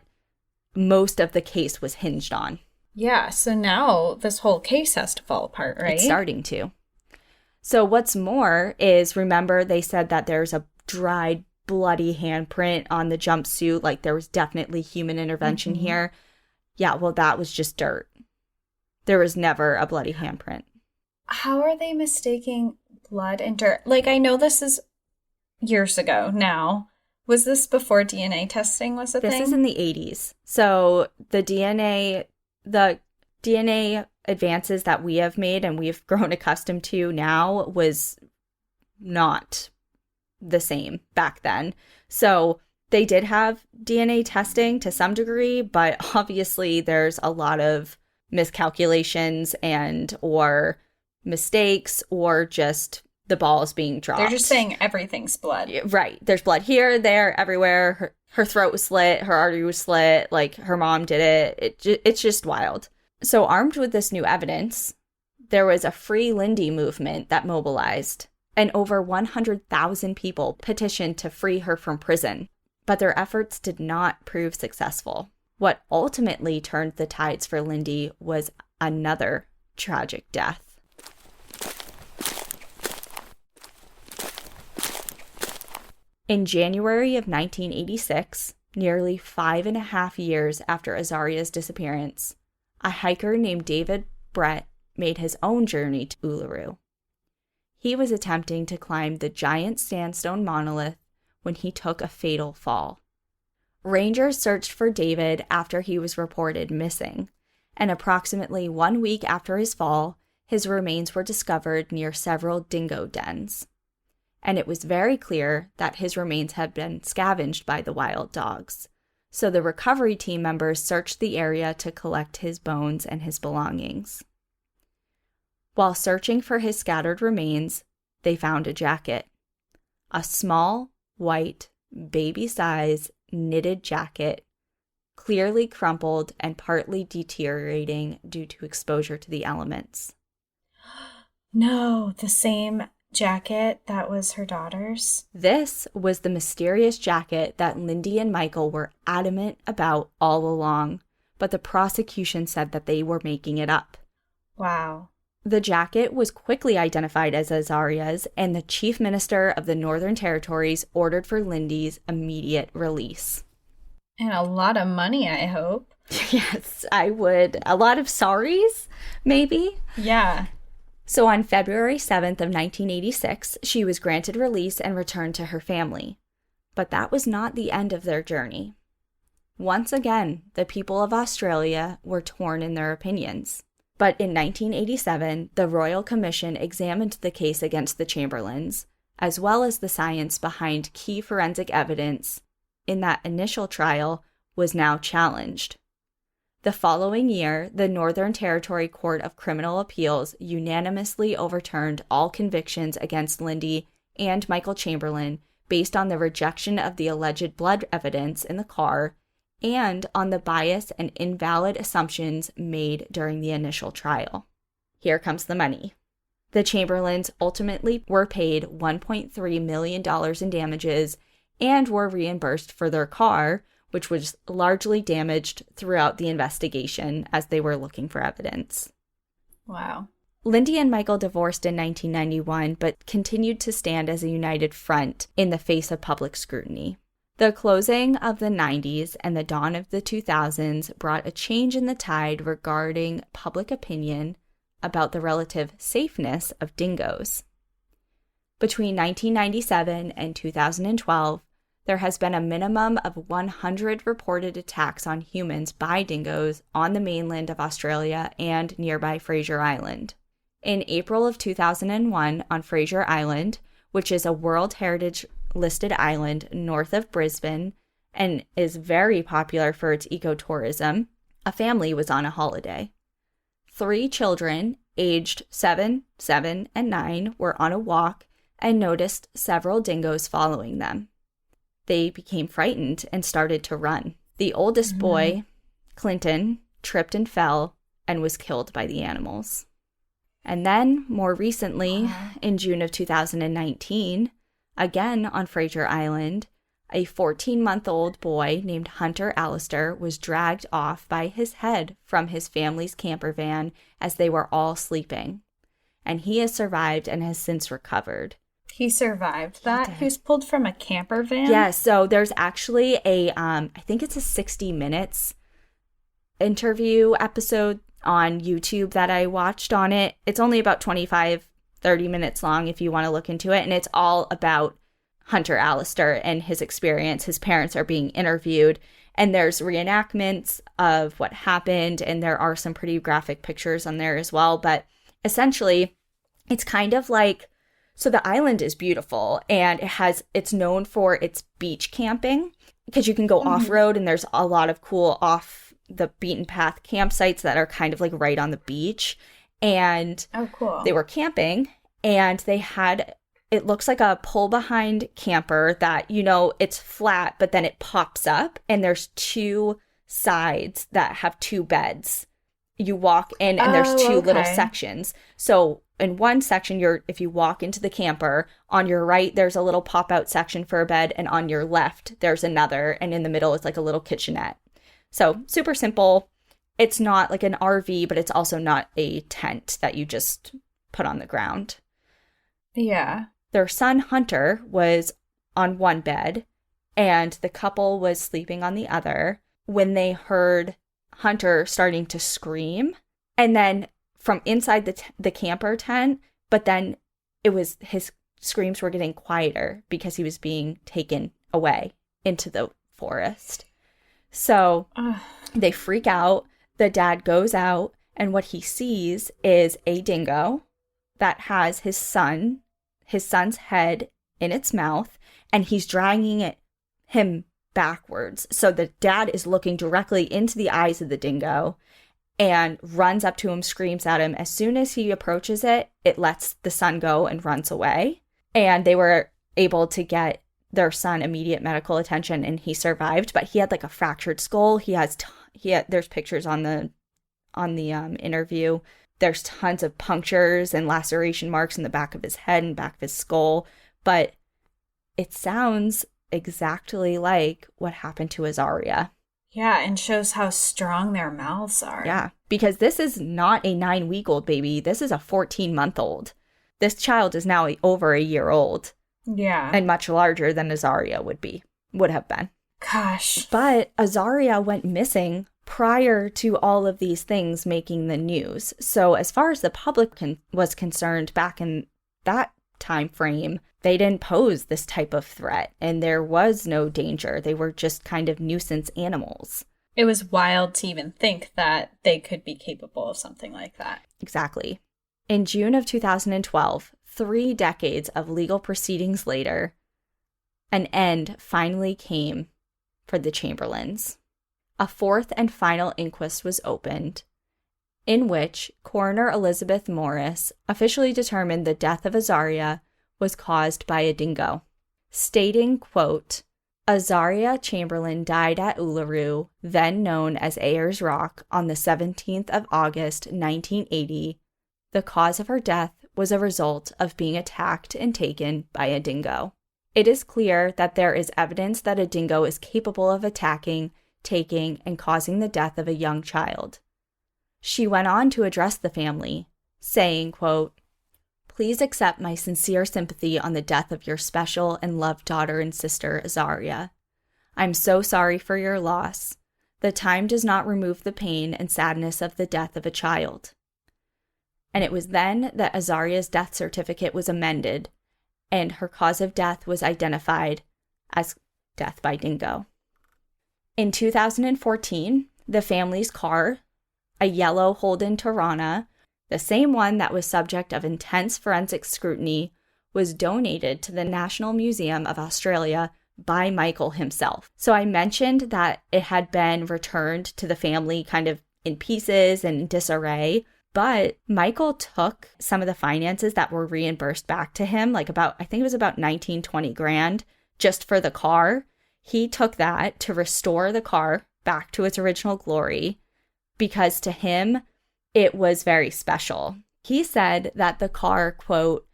most of the case was hinged on. Yeah, so now this whole case has to fall apart, right? It's starting to. So what's more is, remember, they said that there's a dried, bloody handprint on the jumpsuit. Like, there was definitely human intervention here. Yeah, well, that was just dirt. There was never a bloody handprint. How are they mistaking blood and dirt? Like, I know this is years ago now. Was this before DNA testing was a thing? This is in the 80s. So the DNA advances that we have made and we've grown accustomed to now was not the same back then. So they did have DNA testing to some degree, but obviously there's a lot of miscalculations and or mistakes or just the balls being dropped. They're just saying everything's blood. Right. There's blood here, there, everywhere. Her throat was slit. Her artery was slit. Like, her mom did it. It's just wild. So armed with this new evidence, there was a Free Lindy movement that mobilized, and over 100,000 people petitioned to free her from prison. But their efforts did not prove successful. What ultimately turned the tides for Lindy was another tragic death. In January of 1986, nearly 5.5 years after Azaria's disappearance, a hiker named David Brett made his own journey to Ulru. He was attempting to climb the giant sandstone monolith when he took a fatal fall. Rangers searched for David after he was reported missing, and approximately 1 week after his fall, his remains were discovered near several dingo dens. And it was very clear that his remains had been scavenged by the wild dogs. So the recovery team members searched the area to collect his bones and his belongings. While searching for his scattered remains, they found a jacket. A small, white, baby-size, knitted jacket, clearly crumpled and partly deteriorating due to exposure to the elements. No, the same jacket that was her daughter's? This was the mysterious jacket that Lindy and Michael were adamant about all along, but the prosecution said that they were making it up. Wow. The jacket was quickly identified as Azaria's, and the chief minister of the Northern Territories ordered for Lindy's immediate release. And a lot of money, I hope. Yes, I would. A lot of sorries, maybe? Yeah. So on February 7th of 1986, she was granted release and returned to her family. But that was not the end of their journey. Once again, the people of Australia were torn in their opinions. But in 1987, the Royal Commission examined the case against the Chamberlains, as well as the science behind key forensic evidence in that initial trial was now challenged. The following year, the Northern Territory Court of Criminal Appeals unanimously overturned all convictions against Lindy and Michael Chamberlain based on the rejection of the alleged blood evidence in the car and on the bias and invalid assumptions made during the initial trial. Here comes the money. The Chamberlains ultimately were paid $1.3 million in damages and were reimbursed for their car, which was largely damaged throughout the investigation as they were looking for evidence. Wow. Lindy and Michael divorced in 1991, but continued to stand as a united front in the face of public scrutiny. The closing of the 90s and the dawn of the 2000s brought a change in the tide regarding public opinion about the relative safeness of dingoes. Between 1997 and 2012, there has been a minimum of 100 reported attacks on humans by dingoes on the mainland of Australia and nearby Fraser Island. In April of 2001, on Fraser Island, which is a World Heritage listed island north of Brisbane and is very popular for its ecotourism, a family was on a holiday. 3 children, aged 7, 7, and 9, were on a walk and noticed several dingoes following them. They became frightened and started to run. The oldest boy, Clinton, tripped and fell and was killed by the animals. And then, more recently, in June of 2019, again on Fraser Island, a 14-month-old boy named Hunter Allister was dragged off by his head from his family's camper van as they were all sleeping. And he has survived and has since recovered. He survived that? He was pulled from a camper van? Yeah, so there's actually I think it's a 60 Minutes interview episode on YouTube that I watched on it. It's only about 25, 30 minutes long if you want to look into it. And it's all about Hunter Allister and his experience. His parents are being interviewed. And there's reenactments of what happened. And there are some pretty graphic pictures on there as well. But essentially, it's kind of like, so the island is beautiful. And it's known for its beach camping. Because you can go off-road and there's a lot of cool off the beaten path campsites that are kind of like right on the beach. And cool. They were camping and they had, it looks like a pull behind camper that, it's flat, but then it pops up and there's 2 sides that have 2 beds. You walk in and there's 2 little sections. So in one section, if you walk into the camper, on your right, there's a little pop out section for a bed. And on your left, there's another. And in the middle is like a little kitchenette. So super simple. It's not like an RV, but it's also not a tent that you just put on the ground. Yeah. Their son, Hunter, was on one bed, and the couple was sleeping on the other when they heard Hunter starting to scream. And then from inside the camper tent, but then his screams were getting quieter because he was being taken away into the forest. So they freak out. The dad goes out, and what he sees is a dingo that has his son's head in its mouth, and he's dragging him backwards. So the dad is looking directly into the eyes of the dingo and runs up to him, screams at him. As soon as he approaches it, it lets the son go and runs away. And they were able to get their son immediate medical attention, and he survived, but he had like a fractured skull. There's pictures on the interview. There's tons of punctures and laceration marks in the back of his head and back of his skull, but it sounds exactly like what happened to Azaria. Yeah, and shows how strong their mouths are. Yeah, because this is not a 9-week-old baby. This is a 14-month-old. This child is now over a year old. Yeah. And much larger than Azaria would have been. Gosh. But Azaria went missing prior to all of these things making the news. So as far as the public was concerned back in that time frame, they didn't pose this type of threat and there was no danger. They were just kind of nuisance animals. It was wild to even think that they could be capable of something like that. Exactly. In June of 2012, 3 decades of legal proceedings later, an end finally came for the Chamberlains. A 4th and final inquest was opened, in which Coroner Elizabeth Morris officially determined the death of Azaria was caused by a dingo, stating, quote, Azaria Chamberlain died at Ulru, then known as Ayers Rock, on the 17th of August, 1980. The cause of her death was a result of being attacked and taken by a dingo. It is clear that there is evidence that a dingo is capable of attacking, taking, and causing the death of a young child. She went on to address the family, saying, quote, Please accept my sincere sympathy on the death of your special and loved daughter and sister, Azaria. I'm so sorry for your loss. The time does not remove the pain and sadness of the death of a child. And it was then that Azaria's death certificate was amended, and her cause of death was identified as death by dingo. In 2014, the family's car, a yellow Holden Torana, the same one that was subject of intense forensic scrutiny, was donated to the National Museum of Australia by Michael himself. So I mentioned that it had been returned to the family kind of in pieces and in disarray, but Michael took some of the finances that were reimbursed back to him, I think it was about 19-20 grand just for the car. He took that to restore the car back to its original glory because to him, it was very special. He said that the car, quote,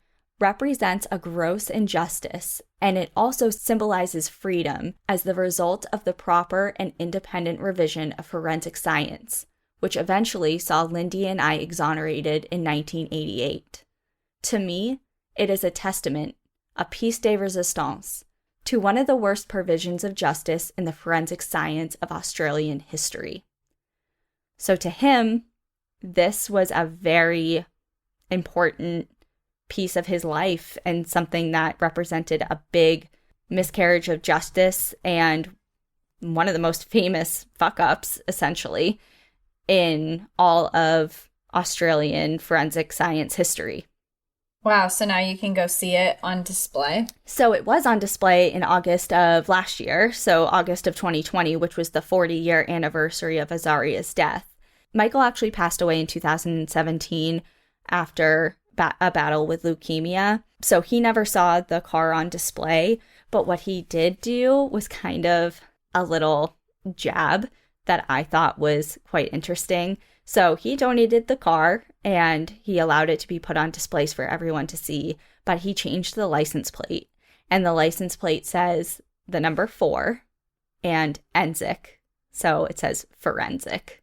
represents a gross injustice, and it also symbolizes freedom as the result of the proper and independent revision of forensic science, which eventually saw Lindy and I exonerated in 1988. To me, it is a testament, a piece de resistance, to one of the worst provisions of justice in the forensic science of Australian history. So to him, this was a very important piece of his life and something that represented a big miscarriage of justice and one of the most famous fuck-ups, essentially, in all of Australian forensic science history. Wow, so now you can go see it on display? So it was on display in August of last year, so August of 2020, which was the 40-year anniversary of Azaria's death. Michael actually passed away in 2017 after a battle with leukemia, so he never saw the car on display, but what he did do was kind of a little jab that I thought was quite interesting. So he donated the car and he allowed it to be put on displays for everyone to see, but he changed the license plate, and the license plate says the number 4 and ensic, so it says forensic.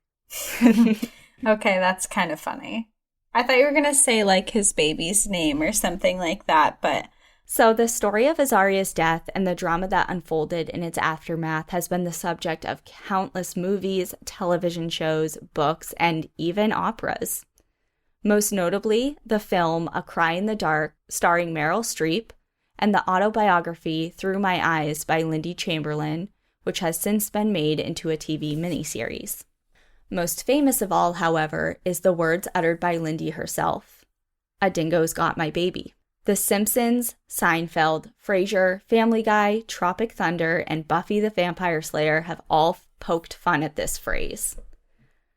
Okay, that's kind of funny. I thought you were going to say his baby's name or something like that, but... So the story of Azaria's death and the drama that unfolded in its aftermath has been the subject of countless movies, television shows, books, and even operas. Most notably, the film A Cry in the Dark, starring Meryl Streep, and the autobiography Through My Eyes by Lindy Chamberlain, which has since been made into a TV miniseries. Most famous of all, however, is the words uttered by Lindy herself. A dingo's got my baby. The Simpsons, Seinfeld, Frasier, Family Guy, Tropic Thunder, and Buffy the Vampire Slayer have all poked fun at this phrase.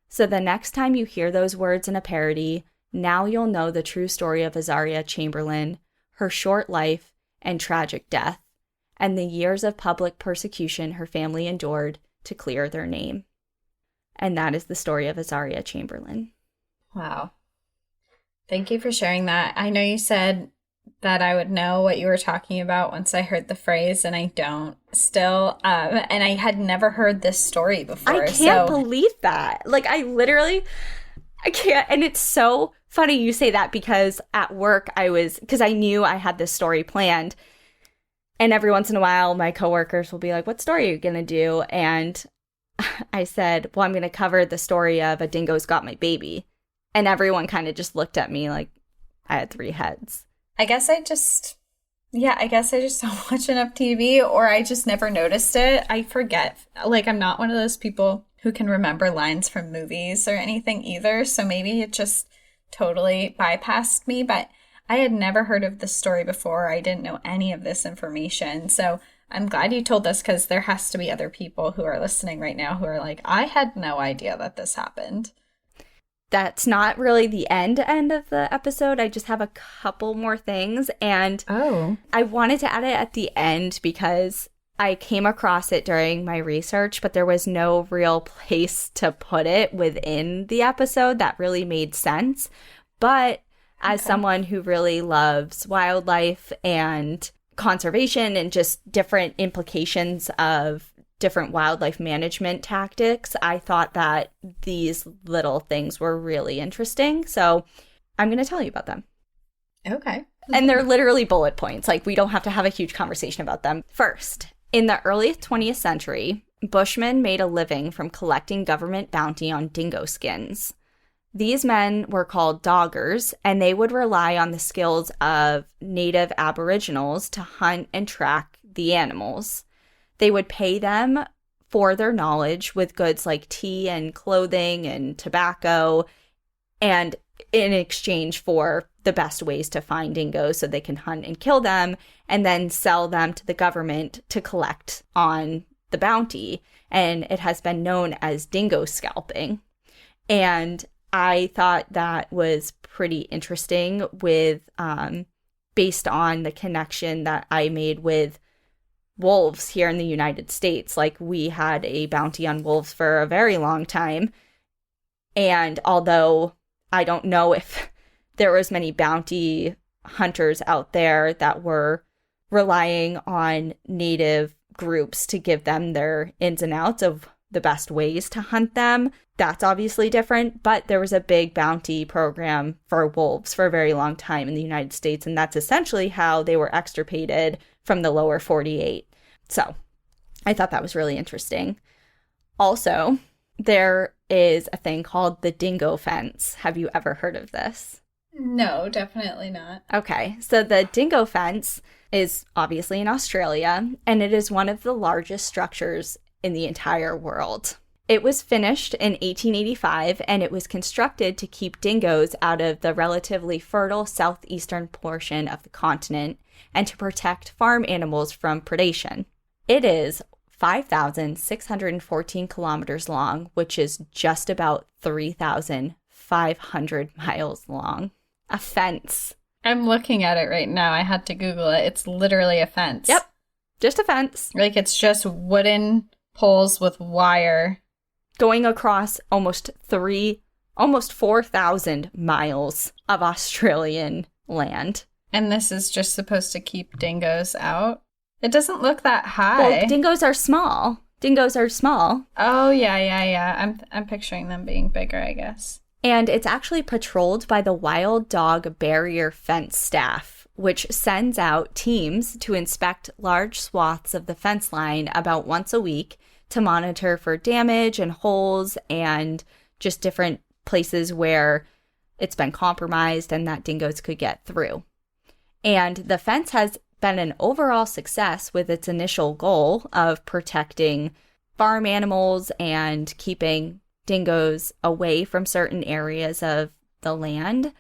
So the next time you hear those words in a parody, now you'll know the true story of Azaria Chamberlain, her short life and tragic death, and the years of public persecution her family endured to clear their name. And that is the story of Azaria Chamberlain. Wow. Thank you for sharing that. I know you said that I would know what you were talking about once I heard the phrase, and I don't still. And I had never heard this story before. I can't believe that. I can't. And it's so funny you say that because at work because I knew I had this story planned. And every once in a while, my coworkers will be like, what story are you going to do? And I said, well, I'm going to cover the story of A Dingo's Got My Baby. And everyone kind of just looked at me like I had 3 heads. I guess I just don't watch enough TV, or I just never noticed it. I forget. I'm not one of those people who can remember lines from movies or anything either. So maybe it just totally bypassed me. But I had never heard of this story before. I didn't know any of this information. So I'm glad you told us, because there has to be other people who are listening right now who are like, I had no idea that this happened. That's not really the end of the episode. I just have a couple more things. And I wanted to add it at the end because I came across it during my research, but there was no real place to put it within the episode that really made sense. But as someone who really loves wildlife and conservation and just different implications of different wildlife management tactics, I thought that these little things were really interesting. So I'm going to tell you about them. Okay. And they're literally bullet points. We don't have to have a huge conversation about them. First, In the early 20th century, Bushmen made a living from collecting government bounty on dingo skins. These men were called doggers, and they would rely on the skills of native aboriginals to hunt and track the animals. They would pay them for their knowledge with goods like tea and clothing and tobacco, and in exchange for the best ways to find dingoes so they can hunt and kill them and then sell them to the government to collect on the bounty. And it has been known as dingo scalping. And I thought that was pretty interesting based on the connection that I made with wolves here in the United States. Like, we had a bounty on wolves for a very long time. And although I don't know if there was many bounty hunters out there that were relying on native groups to give them their ins and outs of the best ways to hunt them, that's obviously different. But there was a big bounty program for wolves for a very long time in the United States, and that's essentially how they were extirpated from the lower 48. So I thought that was really interesting. Also, there is a thing called the dingo fence. Have you ever heard of this? No, definitely not. Okay, so the dingo fence is obviously in Australia, and it is one of the largest structures in the entire world. It was finished in 1885, and it was constructed to keep dingoes out of the relatively fertile southeastern portion of the continent and to protect farm animals from predation. It is 5,614 kilometers long, which is just about 3,500 miles long. A fence. I'm looking at it right now. I had to Google it. It's literally a fence. Yep, just a fence. Like, it's just wooden poles with wire going across almost 4,000 miles of Australian land. And this is just supposed to keep dingoes out? It doesn't look that high. Well, dingoes are small. Oh, yeah. I'm picturing them being bigger, I guess. And it's actually patrolled by the Wild Dog Barrier Fence staff, which sends out teams to inspect large swaths of the fence line about once a week to monitor for damage and holes and just different places where it's been compromised and that dingoes could get through. And the fence has been an overall success with its initial goal of protecting farm animals and keeping dingoes away from certain areas of the land,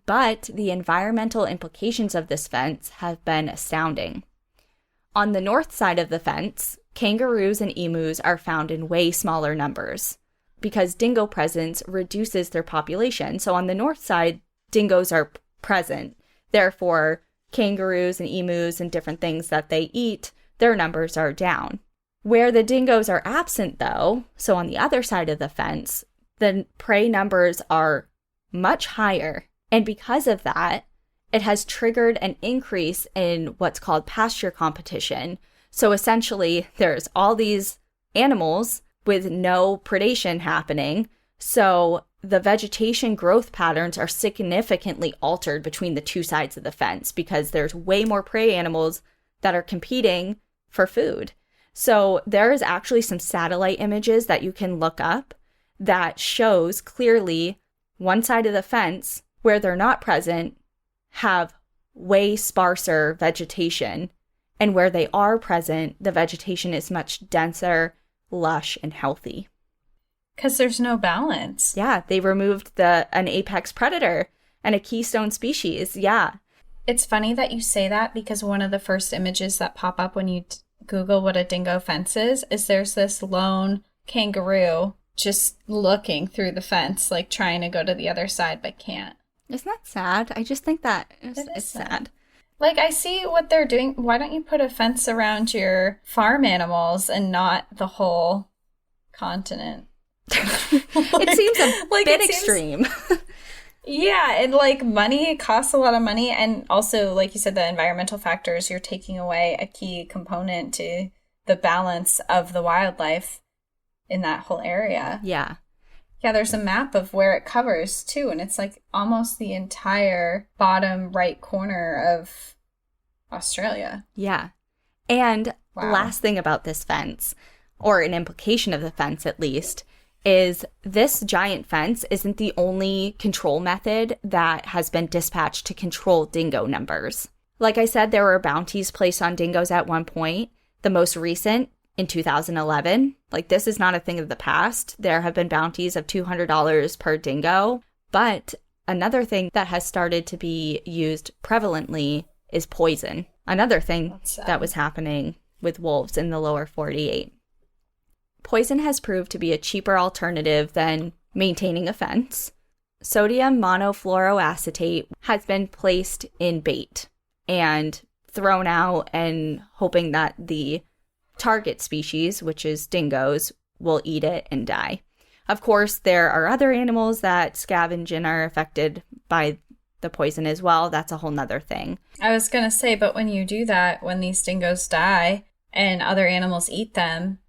but the environmental implications of this fence have been astounding. On the north side of the fence, kangaroos and emus are found in way smaller numbers because dingo presence reduces their population. So on the north side, dingoes are present. Therefore, kangaroos and emus and different things that they eat, their numbers are down. Where the dingoes are absent, though, so on the other side of the fence, the prey numbers are much higher. And because of that, it has triggered an increase in what's called pasture competition. So essentially, there's all these animals with no predation happening. So the vegetation growth patterns are significantly altered between the two sides of the fence because there's way more prey animals that are competing for food. So there is actually some satellite images that you can look up that shows clearly one side of the fence where they're not present have way sparser vegetation, and where they are present, the vegetation is much denser, lush, and healthy. Because there's no balance. Yeah, they removed an apex predator and a keystone species. Yeah. It's funny that you say that because one of the first images that pop up when you Google what a dingo fence is there's this lone kangaroo just looking through the fence, like trying to go to the other side, but can't. Isn't that sad? I just think that it's sad. Like, I see what they're doing. Why don't you put a fence around your farm animals and not the whole continent? It seems a bit extreme. Yeah, and like money, it costs a lot of money. And also, like you said, the environmental factors, you're taking away a key component to the balance of the wildlife in that whole area. Yeah. Yeah, there's a map of where it covers too, and it's like almost the entire bottom right corner of Australia. Yeah. And Wow. Last thing about this fence, or an implication of the fence at least, is this giant fence isn't the only control method that has been dispatched to control dingo numbers. Like I said, there were bounties placed on dingoes at one point. The most recent, in 2011, like this is not a thing of the past. There have been bounties of $200 per dingo. But another thing that has started to be used prevalently is poison. Another thing that was happening with wolves in the lower 48. Poison has proved to be a cheaper alternative than maintaining a fence. Sodium monofluoroacetate has been placed in bait and thrown out and hoping that the target species, which is dingoes, will eat it and die. Of course, there are other animals that scavenge and are affected by the poison as well. That's a whole nother thing. I was going to say, but when you do that, when these dingoes die and other animals eat them,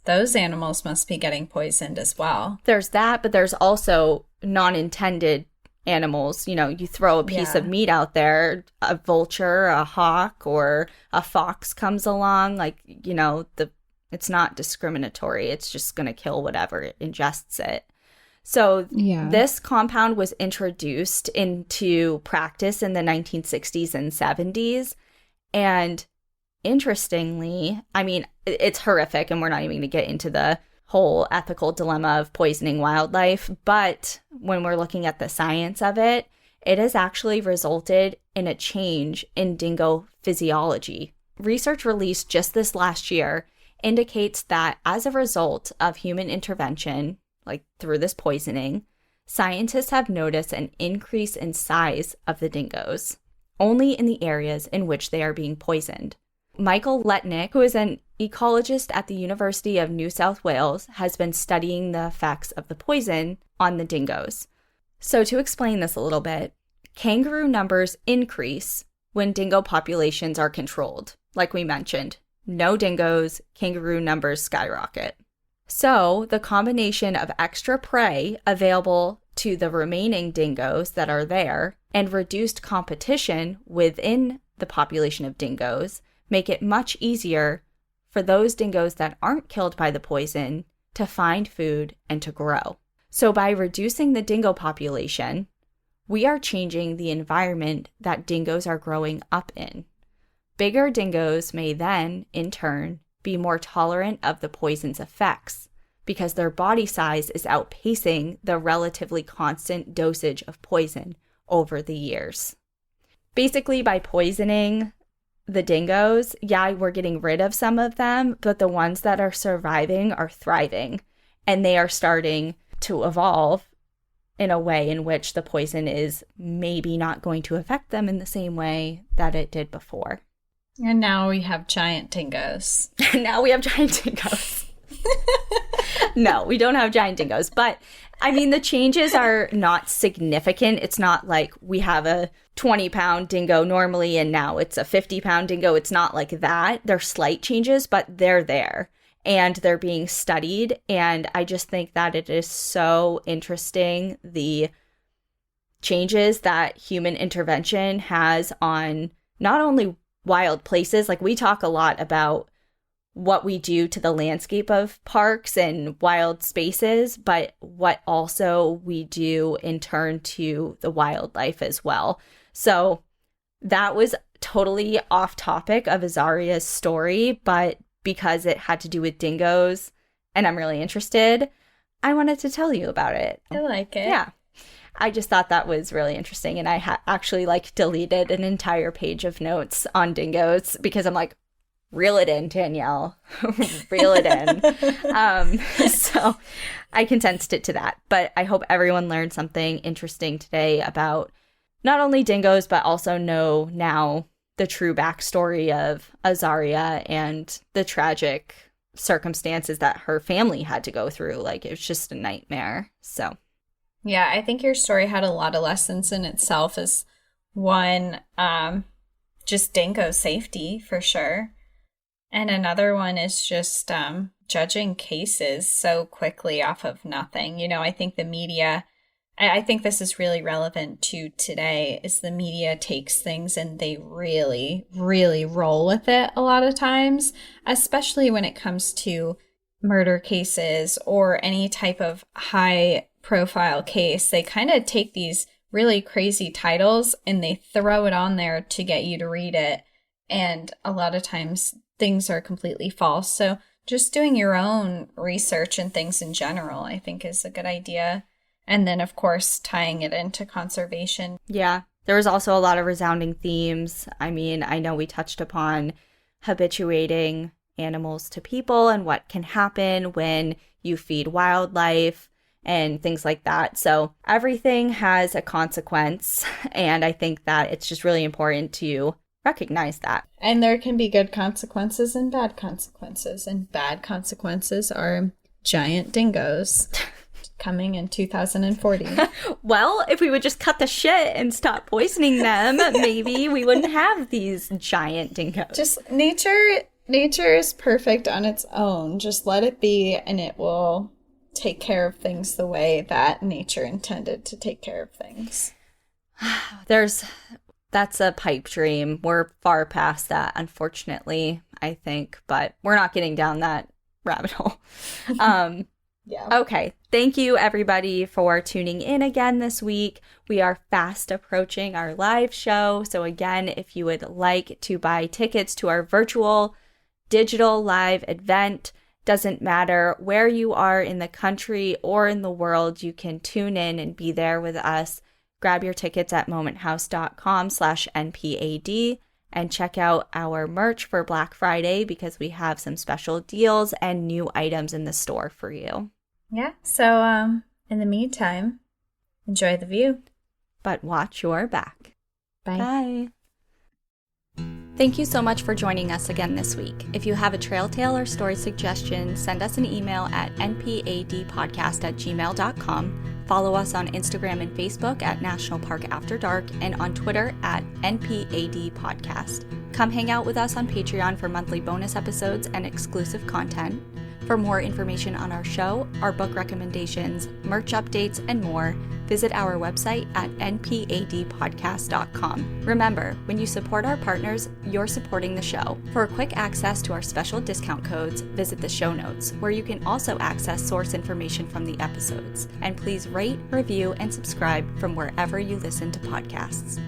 those animals must be getting poisoned as well. There's that, but there's also non-intended animals. You know, you throw a piece of meat out there, a vulture, a hawk, or a fox comes along, like, you know, it's not discriminatory. It's just going to kill whatever ingests it. So this compound was introduced into practice in the 1960s and 70s. And interestingly, I mean, it's horrific, and we're not even going to get into the whole ethical dilemma of poisoning wildlife. But when we're looking at the science of it, it has actually resulted in a change in dingo physiology. Research released just this last year indicates that as a result of human intervention, like through this poisoning, scientists have noticed an increase in size of the dingoes, only in the areas in which they are being poisoned. Michael Letnick, who is an ecologist at the University of New South Wales, has been studying the effects of the poison on the dingoes. So to explain this a little bit, kangaroo numbers increase when dingo populations are controlled. Like we mentioned, no dingoes, kangaroo numbers skyrocket. So the combination of extra prey available to the remaining dingoes that are there and reduced competition within the population of dingoes make it much easier for those dingoes that aren't killed by the poison to find food and to grow. So by reducing the dingo population, we are changing the environment that dingoes are growing up in. Bigger dingoes may then, in turn, be more tolerant of the poison's effects because their body size is outpacing the relatively constant dosage of poison over the years. Basically, by poisoning the dingoes, we're getting rid of some of them, but the ones that are surviving are thriving, and they are starting to evolve in a way in which the poison is maybe not going to affect them in the same way that it did before. And now we have giant dingoes. Now we have giant dingoes. No, we don't have giant dingoes. But, I mean, the changes are not significant. It's not like we have a 20-pound dingo normally and now it's a 50-pound dingo. It's not like that. They're slight changes, but they're there. And they're being studied. And I just think that it is so interesting, the changes that human intervention has on not only wild places. Like, we talk a lot about what we do to the landscape of parks and wild spaces, but what also we do in turn to the wildlife as well. So that was totally off topic of Azaria's story, but because it had to do with dingoes and I'm really interested, I wanted to tell you about it. I like it. Yeah. I just thought that was really interesting. And I actually deleted an entire page of notes on dingoes because I'm like, reel it in, Danielle. Reel it in. So I condensed it to that. But I hope everyone learned something interesting today about not only dingoes, but also know now the true backstory of Azaria and the tragic circumstances that her family had to go through. Like, it was just a nightmare. So, yeah, I think your story had a lot of lessons in itself. As one, just dingo safety for sure. And another one is just judging cases so quickly off of nothing. You know, I think the media I think this is really relevant to today, is the media takes things and they really, really roll with it a lot of times, especially when it comes to murder cases or any type of high profile case. They kind of take these really crazy titles and they throw it on there to get you to read it. And a lot of times things are completely false. So just doing your own research and things in general, I think, is a good idea. And then, of course, tying it into conservation. Yeah, there was also a lot of resounding themes. I mean, I know we touched upon habituating animals to people and what can happen when you feed wildlife and things like that. So everything has a consequence. And I think that it's just really important to recognize that. And there can be good consequences and bad consequences. And bad consequences are giant dingoes. Coming in 2040. Well, if we would just cut the shit and stop poisoning them, maybe we wouldn't have these giant dingoes. Just nature is perfect on its own. Just let it be and it will take care of things the way that nature intended to take care of things. That's a pipe dream. We're far past that, unfortunately, I think, but we're not getting down that rabbit hole. Yeah. Okay. Thank you, everybody, for tuning in again this week. We are fast approaching our live show. So again, if you would like to buy tickets to our virtual digital live event, doesn't matter where you are in the country or in the world, you can tune in and be there with us. Grab your tickets at momenthouse.com/NPAD and check out our merch for Black Friday because we have some special deals and new items in the store for you. Yeah, so in the meantime, enjoy the view. But watch your back. Bye. Bye. Thank you so much for joining us again this week. If you have a trail tale or story suggestion, send us an email at npadpodcast@gmail.com. Follow us on Instagram and Facebook at National Park After Dark and on Twitter at NPAD Podcast. Come hang out with us on Patreon for monthly bonus episodes and exclusive content. For more information on our show, our book recommendations, merch updates, and more, visit our website at npadpodcast.com. Remember, when you support our partners, you're supporting the show. For quick access to our special discount codes, visit the show notes, where you can also access source information from the episodes. And please rate, review, and subscribe from wherever you listen to podcasts.